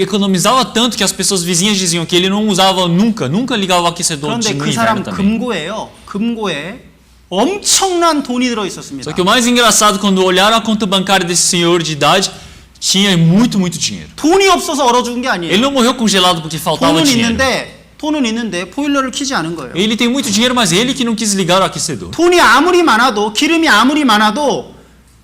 economizava tanto que as pessoas vizinhas diziam que ele não usava nunca ligava o aquecedor 그런데 no 그 inverno 사람 também. 금고에요. 금고에 엄청난 돈이 들어 있었습니다. Só que o mais engraçado quando olharam a conta bancária desse senhor de idade tinha muito dinheiro. 돈이 없어서 얼어 죽은 게 Ele 아니에요. não morreu congelado porque faltava dinheiro. 돈은 있는데 보일러를 켜지 않은 거예요. Ele tem muito dinheiro, mas ele que não quis ligar o aquecedor. 돈이 아무리 많아도 기름이 아무리 많아도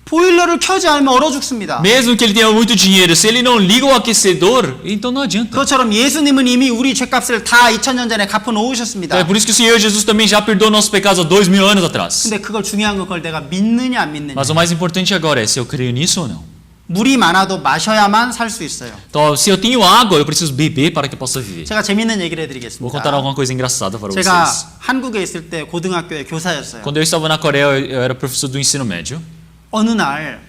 보일러를 켜지 않으면 얼어 죽습니다. Mesmo que ele tenha muito dinheiro, se ele não liga o aquecedor, então não adianta. 그것처럼 예수님은 이미 우리 죄값을 다 2000년 전에 갚아 놓으셨습니다. Então é por isso que o Senhor Jesus também já perdoou nossos pecados há 2000 anos atrás. 근데 그걸 중요한 건 그걸 내가 믿느냐 안 믿느냐. Mas o mais importante agora é se eu creio nisso ou não. 물이 많아도 마셔야만 살 수 있어요. Então, se eu tenho água, eu preciso beber para que eu possa viver. 제가 재밌는 얘기를 Vou 해드리겠습니다. contar alguma coisa engraçada para 제가 vocês. 한국에 있을 때 고등학교의 교사였어요. Quando eu estava na Coreia, eu era professor do ensino médio. 어느 날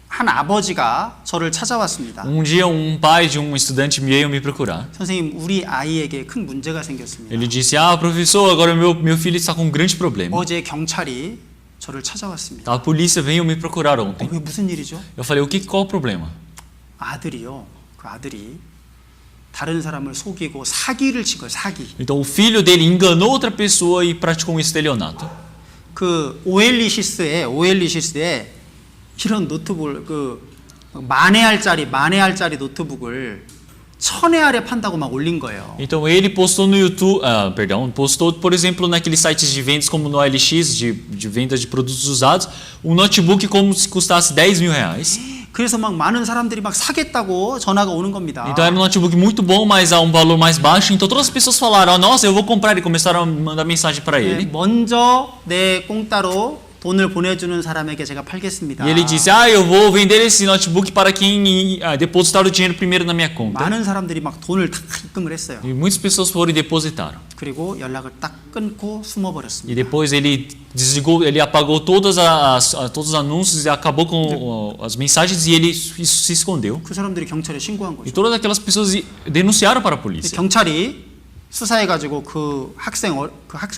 한 아버지가 저를 찾아왔습니다. Dia, pai de estudante veio me procurar. 선생님, 우리 아이에게 큰 문제가 생겼습니다. Ele disse: professor, agora meu filho está com um grande problema. 어제 경찰이 저를 찾아왔습니다. A polícia veio me procurar ontem. 왜 무슨 일이죠? Eu falei: qual o problema? 아들이요. 그 아들이 다른 사람을 속이고 사기를 친 거예요. 사기. Então o filho dele enganou outra pessoa e praticou um estelionato. 그 오엘리시스에 이런 노트북을 그 만에 알짜리 노트북을 1000회알에 판다고 막 올린 거예요. Então ele postou no YouTube, postou, por exemplo, naqueles sites de vendas como no OLX, de vendas de produtos usados, um notebook como se custasse 10 mil reais. 그래서 막 많은 사람들이 막 사겠다고 전화가 오는 겁니다. Então era um notebook muito bom, mas a valor mais baixo. Então todas as pessoas falaram: nossa, eu vou comprar, e começaram a mandar mensagem para ele. 먼저 내 공짜로 돈을 보내주는 사람에게 제가 팔겠습니다. E ele disse: eu vou vender esse notebook para quem depositar o dinheiro primeiro na minha conta. 많은 사람들이 막 돈을 다 입금을 했어요. E muitas pessoas foram e depositaram. 그리고 연락을 딱 끊고 숨어버렸습니다. E depois ele desligou, ele apagou todos os anúncios e acabou com as mensagens e ele se escondeu. 그 사람들이 경찰에 신고한 E 거죠. todas aquelas pessoas denunciaram para a polícia. 경찰이 수사해가지고 그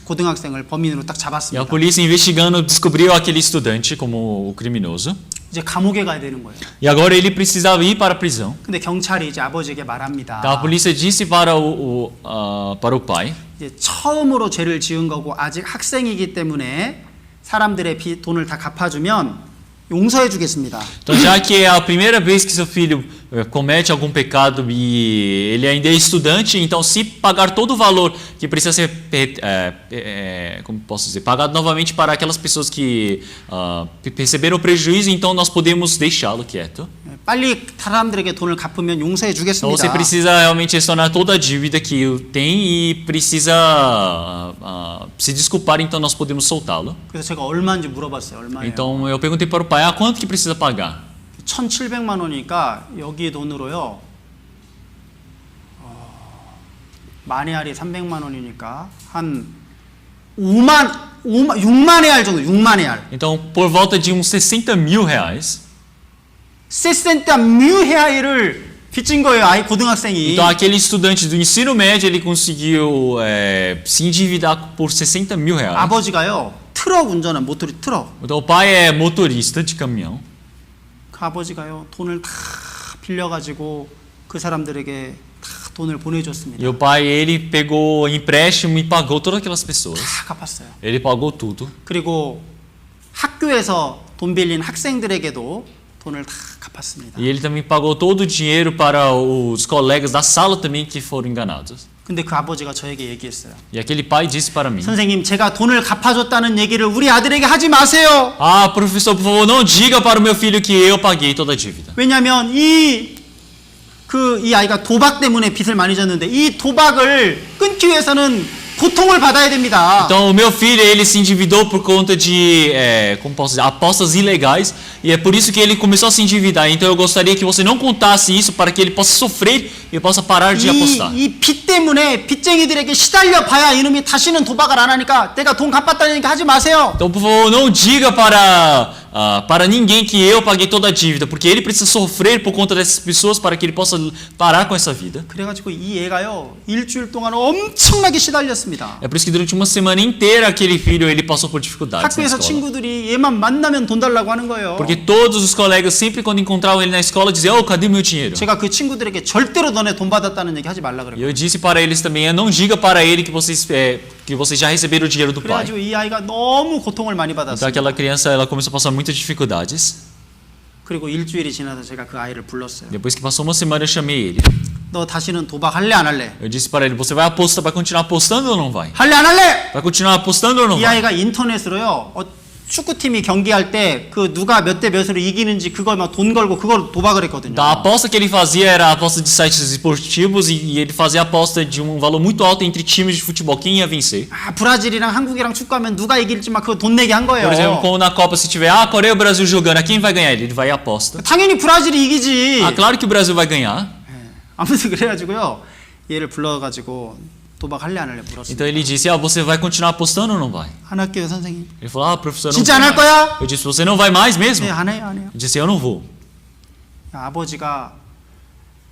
고등학생을 범인으로 딱 E a 잡았습니다. polícia investigando descobriu aquele estudante como o criminoso. 이제 감옥에 가야 되는 거예요. E agora ele precisava ir para a prisão. 근데 경찰이 이제 아버지에게 말합니다. Então a polícia disse para o pai: 이제 처음으로 죄를 지은 거고 아직 학생이기 때문에 사람들의 돈을 다 갚아주면 용서해 주겠습니다. então já que é a primeira vez que seu filho comete algum pecado e ele ainda é estudante, então se pagar todo o valor que precisa ser como posso dizer, pagado novamente para aquelas pessoas que receberam prejuízo, então nós podemos deixá-lo quieto. 빨리 사람들에게 돈을 갚으면 용서해 Então você 주겠습니다. precisa realmente extornar toda a dívida que tem e precisa se desculpar, então nós podemos soltá-lo. 그래서 제가 얼마인지 물어봤어요. 얼마예요? Então eu perguntei para o pai: quanto que precisa pagar? 1,700만 원이니까 여기 돈으로요. 만에알이 300만 원이니까 한 6만 에알 정도, 6만 에알. Então por volta de uns 60 mil reais. 60mil reais 빚진 거예요, 아이 고등학생이. Então aquele estudante do ensino médio ele conseguiu se endividar por 60 mil reais. 아버지가요, 트럭 운전한 모터리 트럭. Então o pai é motorista de caminhão. 그 아버지가요, 돈을 다 빌려가지고 그 사람들에게 다 돈을 보내줬습니다. E o pai ele pegou empréstimo e pagou todas aquelas pessoas. 다 갚았어요. Ele pagou tudo. 그리고 학교에서 돈 빌린 학생들에게도 돈을 다 갚았습니다. E ele também pagou todo o dinheiro para os colegas da sala também que foram enganados. 근데 그 아버지가 저에게 얘기했어요. E aquele pai disse para mim: 선생님, 제가 돈을 갚아줬다는 얘기를 우리 아들에게 하지 마세요. Ah, professor, por favor, não diga para o meu filho que eu paguei toda a dívida. 왜냐하면 이 아이가 도박 때문에 빚을 많이 졌는데 이 도박을 끊기 위해서는 고통을 받아야 됩니다. Então, o meu filho, ele se endividou por conta de como posso dizer, apostas ilegais, e é por isso que ele começou a se endividar. Então, eu gostaria que você não contasse isso para que ele possa sofrer e possa parar de apostar. 이 빚 때문에 빚쟁이들에게 시달려 봐야 이놈이 다시는 도박을 안 하니까 내가 돈 갚았다니까 하지 마세요. Então, por favor, não diga para ninguém que eu paguei toda a dívida, porque ele precisa sofrer por conta dessas pessoas para que ele possa parar com essa vida. 그래가지고 이 애가요 일주일 동안 엄청나게 시달렸습니다. É por isso que durante uma semana inteira aquele filho ele passou por dificuldades na 학교에서 escola. 친구들이 얘만 만나면 돈 달라고 하는 거예요. Porque todos os colegas sempre quando encontravam ele na escola diziam: "Oh, cadê meu dinheiro?" 제가 그 친구들에게 절대로 너네 돈 받았다는 얘기 하지 말라 E 그래요. eu disse para eles também: "Não diga para ele que vocês já receberam o dinheiro do pai." 그래가지고 이 아이가 너무 고통을 많이 Então 받았어요. aquela criança ela começou a passar muitas dificuldades. 그리고 일주일이 지나서 제가 그 아이를 불렀어요. Depois que passou uma semana eu chamei ele. 너 다시는 도박할래 안 할래? Eu disse para ele: "Você vai apostar, vai continuar apostando ou não vai? 할래 안 할래? Vai continuar apostando ou não 이 vai?" 아이가 인터넷으로요 축구팀이 경기할 때 그 누가 몇 대 몇으로 이기는지 그걸 막 돈 걸고 그걸 도박을 했거든요. Então, a aposta que ele fazia era a aposta de sites esportivos e ele fazia a aposta de um valor muito alto entre times de futebol, quem ia vencer. 아, 브라질이랑 한국이랑 축구하면 누가 이길지 막 그거 돈 내게 한 거예요. Por exemplo, como na Copa, se tiver Coreia e o Brasil jogando, quem vai ganhar? Ele vai e aposta. 당연히 브라질이 이기지. Ah, claro que o Brasil vai ganhar. 아무튼 그래가지고요 얘를 불러가지고 도박할래 안 할래 물었어요. Então ele disse: você vai continuar apostando ou não vai? 안 할게요 선생님. Ele falou: professor, não 진짜 안 vai 할 mais. 거야? Eu disse: você não vai mais mesmo? 네, 안 해요 안 해요. Eu disse: eu não vou. 아버지가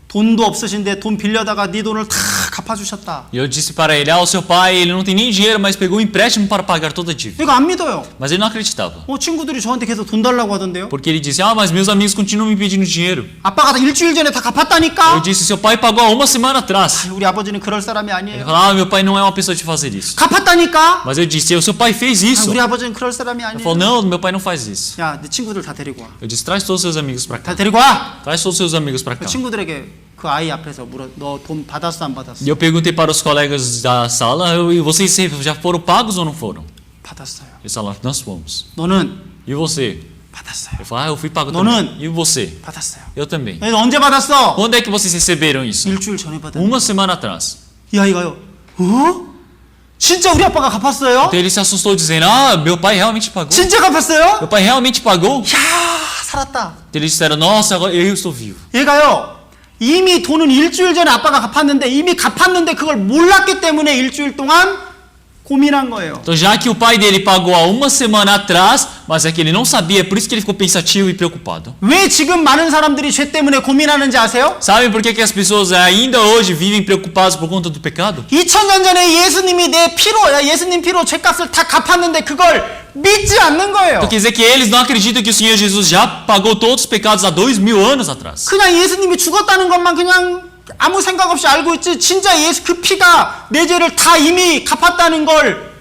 돈도 없으신데 돈 빌려다가 네 돈을 다 갚아주셨다. E eu disse para ele: o seu pai, ele não tem nem dinheiro, mas pegou um empréstimo para pagar toda a dívida. 이거 안 믿어요. Mas ele não acreditava. 친구들이 저한테 계속 돈 달라고 하던데요. Porque ele disse: mas meus amigos continuam me pedindo dinheiro. 아빠가 다 일주일 전에 다 Eu 갚았다니까. disse: seu pai pagou há uma semana atrás. 우리 아버지는 그럴 사람이 Ele 아니에요. falou: meu pai não é uma pessoa de fazer isso. 갚았다니까. Mas eu disse: o seu pai fez isso. 우리 아버지는 그럴 사람이 Ele 아니에요. falou: não, meu pai não faz isso. 야, 네 친구들 다 데리고 와. Eu disse: traz todos os seus amigos para cá. 다 데리고 와. Traz todos os seus amigos para 그 cá. 친구들에게 그 아이 앞에서 물어, 너 돈 받았어 안 받았어? E eu perguntei para os colegas da sala: e vocês já foram pagos ou não foram? 받았어요. Eles falaram: nós fomos. 너는 E você? 받았어요. Eu falei: eu fui pago 너는? também. E você? 받았어요. Eu também. 너 언제 받았어? Quando é que vocês receberam isso? 일주일 전에 받았는데. Uma semana atrás. 이 아이가요. 진짜 우리 아빠가 갚았어요? Então ele se assustou dizendo: meu pai realmente pagou. 진짜 갚았어요? Meu pai realmente pagou? 야, 살았다. Então eles disseram: nossa, agora eu estou vivo. 얘가요. 이미 돈은 일주일 전에 아빠가 갚았는데 이미 갚았는데 그걸 몰랐기 때문에 일주일 동안 고민한 거예요. Então, já que o pai dele pagou há uma semana atrás, mas é que ele não sabia, é por isso que ele ficou pensativo e preocupado. 왜 지금 많은 사람들이 죄 때문에 고민하는지 아세요? Sabe por que as pessoas ainda hoje vivem preocupadas por conta do pecado? 2000년 전에 예수님이 내 피로, 예수님 피로 죄값을 다 갚았는데 그걸 믿지 않는 거예요. Então quer dizer que eles não acreditam que o Senhor Jesus já pagou todos os pecados há 2000 anos atrás. 그냥 예수님이 죽었다는 것만 그냥 아무 생각 없이 알고 있지 진짜 예수 그 피가 내 죄를 다 이미 갚았다는 걸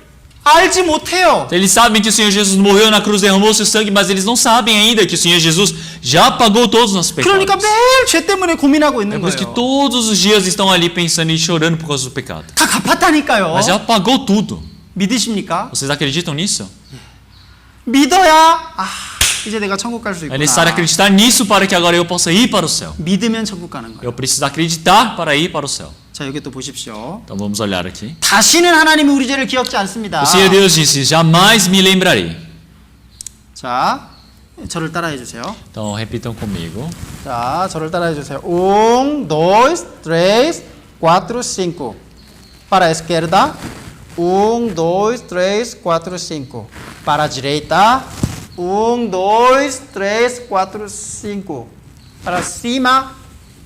알지 못해요. Eles sabem que o Senhor Jesus morreu na cruz, derramou seu sangue, mas eles não sabem ainda que o Senhor Jesus já pagou todos os nossos pecados. 그러니까 매일 죄 때문에 고민하고 É 있는 por isso que 거예요. todos os dias estão ali pensando e chorando por causa do pecado. 다 갚았다니까요. Mas já pagou tudo. 믿으십니까? Vocês acreditam nisso? 믿어야 이제 내가 천국 갈 수 É necessário 있구나. acreditar nisso para que agora eu possa ir para o céu. 믿으면 천국 가는 거예요. Eu preciso acreditar para ir para o céu. 자, 여기 또 보십시오. Então vamos olhar aqui. 다시는 하나님이 우리 죄를 기억지 않습니다. O Senhor Deus disse: jamais me lembrarei. 자, 저를 따라해 주세요. Então repitam comigo. 자, 저를 따라해 주세요. 1, 2, 3, 4, 5. Para a esquerda. 1, 2, 3, 4, 5. Para a direita. 1, 2, 3, 4, 5. Para cima.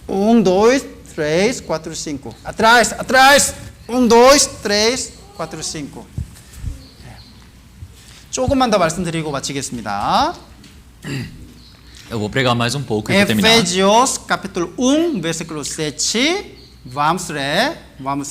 1, 2, 3, 4, 5. Atrás, atrás. 1, 2, 3, 4, 5. 조금만 더 말씀드리고 마치겠습니다. Eu vou pregar mais um pouco e vou terminar. Efésios capítulo 1, versículo 7, vamos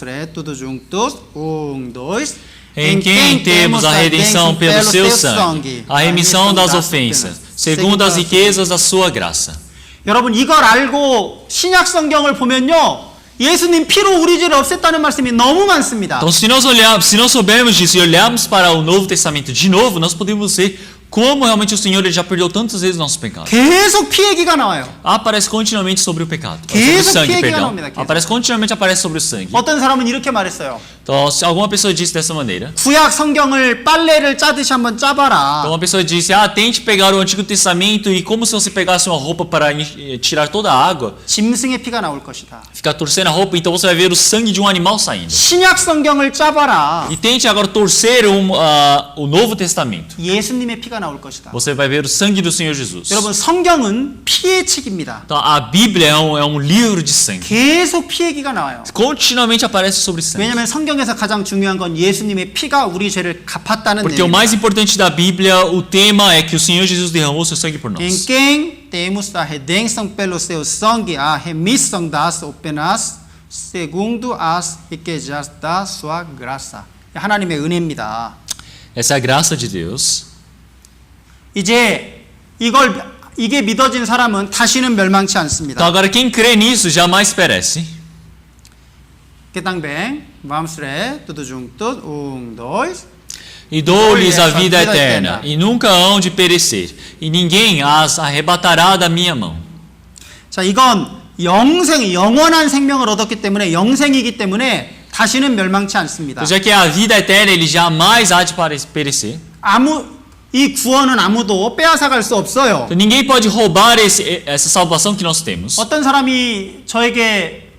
ler tudo juntos. 1, 2. Em quem temos a redenção pelo seu sangue, a remissão das ofensas, segundo as riquezas da sua graça. 여러분 이걸 알고 신약 성경을 보면요. 예수님 피로 우리 죄를 없앴다는 말씀이 너무 많습니다. Então, se nós soubermos disso e olharmos para o Novo Testamento de novo, nós podemos ver como realmente o Senhor ele já perdoou tantas vezes nossos pecados. 계속 피 얘기가 나와요. Aparece continuamente sobre o pecado. Sobre o 계속 sangue, 피 얘기가 perdão. 나옵니다. 계속. Aparece continuamente aparece sobre o sangue. 어떤 사람은 이렇게 말했어요. Então, se alguma pessoa disse dessa maneira, 구약 성경을 빨래를 짜듯이 한번 짜봐라. então uma pessoa disse, tente pegar o Antigo Testamento e como se você pegasse uma roupa para tirar toda a água, 짐승의 피가 나올 것이다. ficar torcendo a roupa, então você vai ver o sangue de um animal saindo. 신약 성경을 짜봐라. E tente agora torcer o Novo Testamento. 예수님의 피가 나올 것이다. Você vai ver o sangue do Senhor Jesus. 여러분 성경은 피의 책입니다. Então, a Bíblia é um livro de sangue. 계속 피 얘기가 나와요. Continuamente aparece sobre sangue. 왜냐하면 성경에서 가장 중요한 건 예수님의 피가 우리 죄를 갚았다는 Porque o 내용입니다. mais importante da Bíblia, o tema é que o Senhor Jesus derramou seu sangue por Em nós. quem temos a redenção pelo seu sangue, a remissão das ofensas, segundo as riquezas da sua graça. 하나님의 은혜입니다. Essa é a graça de Deus. 이제 이게 믿어진 사람은 다시는 멸망치 않습니다. Então agora quem crê nisso jamais perece. Que também, vamos ler tudo juntos, 1, 2. E dou-lhes a vida eterna, e nunca hão de perecer, e ninguém as arrebatará da minha mão. 자, 이건 영원한 생명을 얻었기 때문에 영생이기 때문에 다시는 멸망치 않습니다. Já que é a vida eterna, ele jamais há de perecer. 이 구원은 아무도 빼앗아갈 수 없어요. Então, ninguém pode roubar essa salvação que nós temos. 어떤 사람이 저에게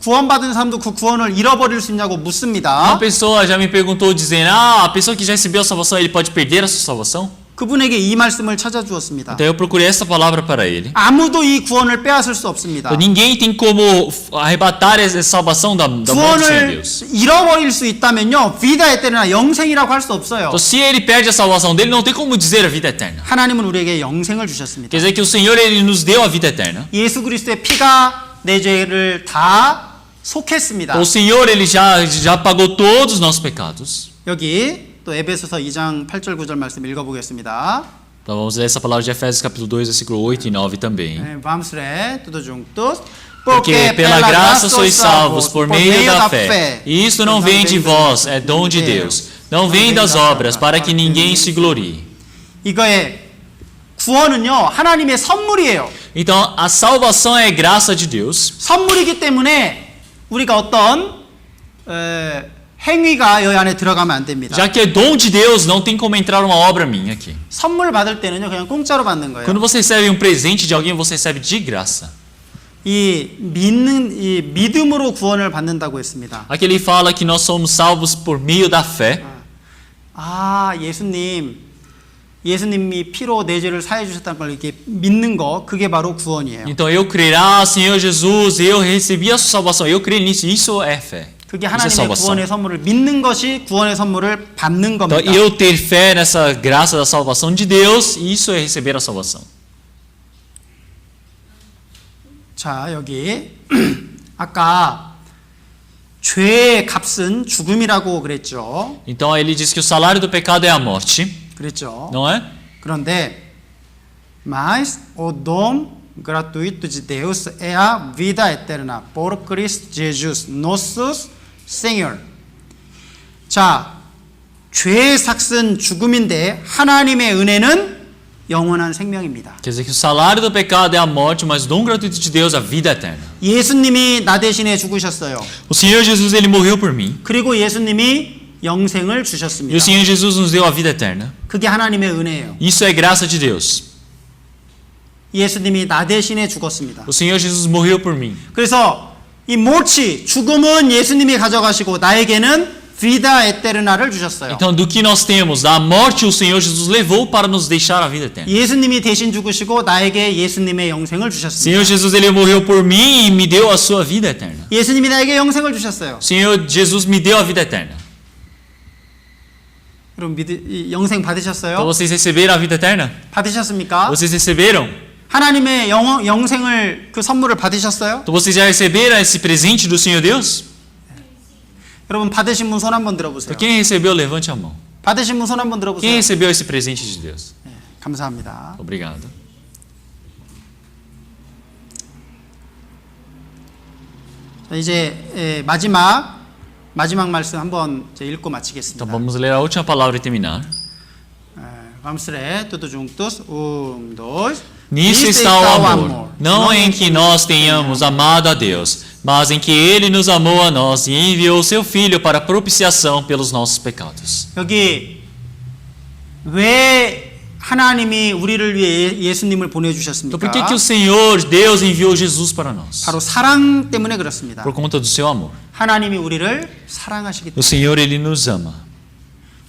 구원받은 사람도 그 구원을 잃어버릴 수 있냐고 묻습니다. Uma pessoa já me perguntou dizendo, a pessoa que já recebeu a salvação, ele pode perder a sua salvação? 그분에게 이 말씀을 찾아주었습니다. Então eu procurei essa palavra para ele. 아무도 이 구원을 빼앗을 수 없습니다. Então, ninguém tem como arrebatar essa salvação da mão do Senhor 구원을 Deus. 잃어버릴 수 있다면요, vida eterna, 영생이라고 할 수 없어요. Então, se ele perde a salvação dele, não tem como dizer a vida eterna. 하나님은 우리에게 영생을 주셨습니다. Quer dizer que o Senhor ele nos deu a vida eterna. 예수 그리스도의 피가 내 죄를 다 속했습니다. Então, o Senhor ele já pagou todos os nossos pecados. 여기 또 에베소서 2장 8절 9절 말씀 읽어보겠습니다. Então vamos ler essa palavra de Efésios capítulo 2, versículo 8 e 9 também. Vamos ler tudo juntos. Porque pela graça sois salvos por meio da fé. E isto não vem de vós, é dom de Deus. Não vem das obras, para que ninguém se glorie. 이거의 구원은요, 하나님의 선물이에요. Então a salvação é graça de Deus. 선물이기 때문에 우리가 어떤 행위가 여기 안에 들어가면 안 됩니다. Já que é dom de Deus, não tem como entrar uma obra minha aqui. 선물 받을 때는요, 그냥 공짜로 받는 거예요. Quando você recebe um presente de alguém, você recebe de graça. 이 믿음으로 구원을 받는다고 했습니다. Aqui ele fala que nós somos salvos por meio da fé. 예수님이 피로 내 죄를 사해 주셨다는 걸 이렇게 믿는 거, 그게 바로 구원이에요. Então eu crer, Senhor Jesus, eu recebi a sua salvação. Eu creio nisso, isso é fé. 그게 Isso é 하나님의 salvação. 구원의 선물을 믿는 것이 구원의 선물을 받는 Então 겁니다. eu ter fé nessa graça da salvação de Deus, isso é receber a salvação. 자, 여기 아까 죄의 값은 죽음이라고 그랬죠. Então ele diz que o salário do pecado é a morte, 그랬죠. não é? 그런데 mas o dom gratuito de Deus é a vida eterna por Cristo Jesus, nosso Senhor. 자, 죄의 삭은 죽음인데 하나님의 은혜는 영원한 생명입니다. Quer dizer que o salário do pecado é a morte, mas o dom gratuito de Deus é a vida eterna. 예수님이 나 대신에 죽으셨어요. O Senhor Jesus ele morreu por mim. 그리고 예수님이 영생을 E o 주셨습니다. Senhor Jesus nos deu a vida eterna. 그게 하나님의 은혜예요. Isso é graça de Deus. 예수님이 나 대신에 죽었습니다. O Senhor Jesus morreu por mim. 그래서 이 모치, 죽음은 예수님이 가져가시고 나에게는 vida eterna를 주셨어요. Então, do que nós temos, a morte o Senhor Jesus levou para nos deixar a vida eterna. 예수님이 대신 죽으시고 나에게 예수님의 영생을 O 주셨습니다. Senhor Jesus ele morreu por mim e me deu a sua vida eterna. 예수님이 나에게 영생을 주셨어요. O Senhor Jesus me deu a vida eterna. 여러분 영생 Então 받으셨어요? vocês receberam a vida eterna? 받으셨습니까? Vocês receberam? 하나님의 영생을 그 선물을 받으셨어요? Então vocês já receberam esse presente do Senhor Deus? 여러분 받으신 분 손 한번 들어보세요. Então, quem recebeu, levante a mão. 받으신 분 손 한번 Quem 들어보세요. recebeu esse presente de Deus? 네, 감사합니다. Obrigado. 자, 이제 마지막 말씀 한번 이제 읽고 마치겠습니다. Então vamos ler a última palavra e terminar. Vamos ler tudo juntos. 1, 2. Nisso está o amor, não em que nós tenhamos amado a Deus, mas em que Ele nos amou a nós e enviou o Seu Filho para propiciação pelos nossos pecados. 여기 왜 하나님이 우리를 위해 예수님을 보내주셨습니까? Então por que o Senhor, Deus, enviou Jesus para nós? 바로 사랑 때문에 그렇습니다. Por conta do Seu amor. 하나님이 우리를 사랑하시기 O 때문에. Senhor, Ele nos ama.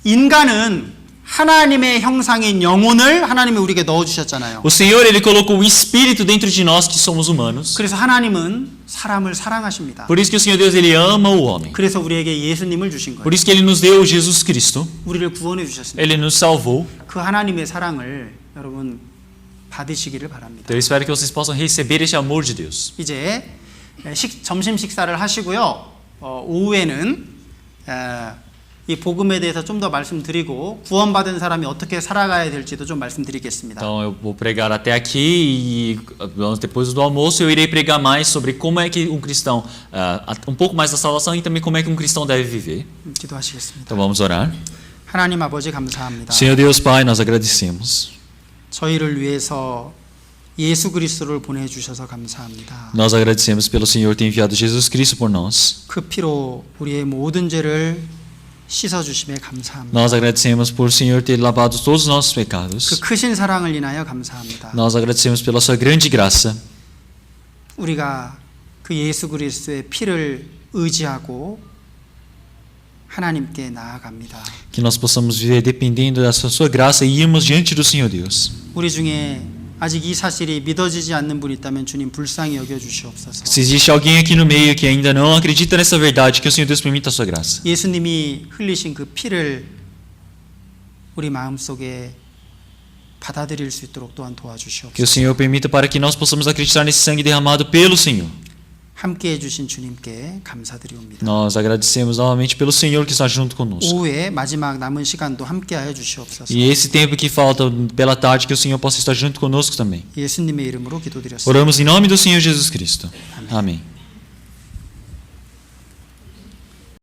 인간은 하나님의 형상인 영혼을 하나님이 우리에게 넣어주셨잖아요. O Senhor, Ele colocou um espírito dentro de nós que somos humanos. 그래서 하나님은 사람을 사랑하십니다. Por isso que o Senhor Deus, Ele ama o homem. 그래서 우리에게 예수님을 주신 거예요. Por isso que Ele nos deu Jesus Cristo. 우리를 구원해 주셨습니다. Ele nos salvou. 그 하나님의 사랑을 여러분 받으시기를 바랍니다. Então eu espero que vocês possam receber este amor de Deus. 이제 점심 식사를 하시고요. 오후에는 이 복음에 대해서 좀 더 말씀드리고 구원받은 사람이 어떻게 살아가야 될지도 좀 말씀드리겠습니다. Então eu vou pregar até aqui e depois do almoço eu irei pregar mais sobre como é que um cristão, um pouco mais da salvação e também como é que um cristão deve viver. 기도하시겠습니다. Então vamos orar. 하나님 아버지 감사합니다. Senhor Deus Pai, nós agradecemos. 저희를 위해서 예수 그리스도를 보내주셔서 감사합니다. Nós agradecemos pelo Senhor ter enviado Jesus Cristo por nós. 그 피로 우리의 모든 죄를 씻어주심에 감사합니다. Nós agradecemos por o Senhor ter lavado todos os nossos 그 pecados. 크신 사랑을 인하여 감사합니다. Nós agradecemos pela sua grande graça. 우리가 그 예수 그리스도의 피를 의지하고 하나님께 나아갑니다. Que nós possamos viver dependendo da sua graça e irmos diante do Senhor Deus. 우리 중에 아직 이 사실이 믿어지지 않는 분이 있다면 주님 불쌍히 여겨 주시옵소서. Se existe alguém aqui no meio que ainda não acredita nessa verdade, que o Senhor Deus permita a sua graça. 예수님이 흘리신 그 피를 우리 마음속에 받아들일 수 있도록 또한 Que o 도와주시옵소서. Senhor permita para que nós possamos acreditar nesse sangue derramado pelo Senhor. 함께해 주신 주님께 감사드리옵니다. Nós agradecemos novamente pelo Senhor que está junto conosco. 오후에 마지막 남은 시간도 함께하여 주시옵소서. E esse tempo que falta pela tarde, que o Senhor possa estar junto conosco também. 예수님의 이름으로 기도드렸습니다. Oramos em nome do Senhor Jesus Cristo. Amém.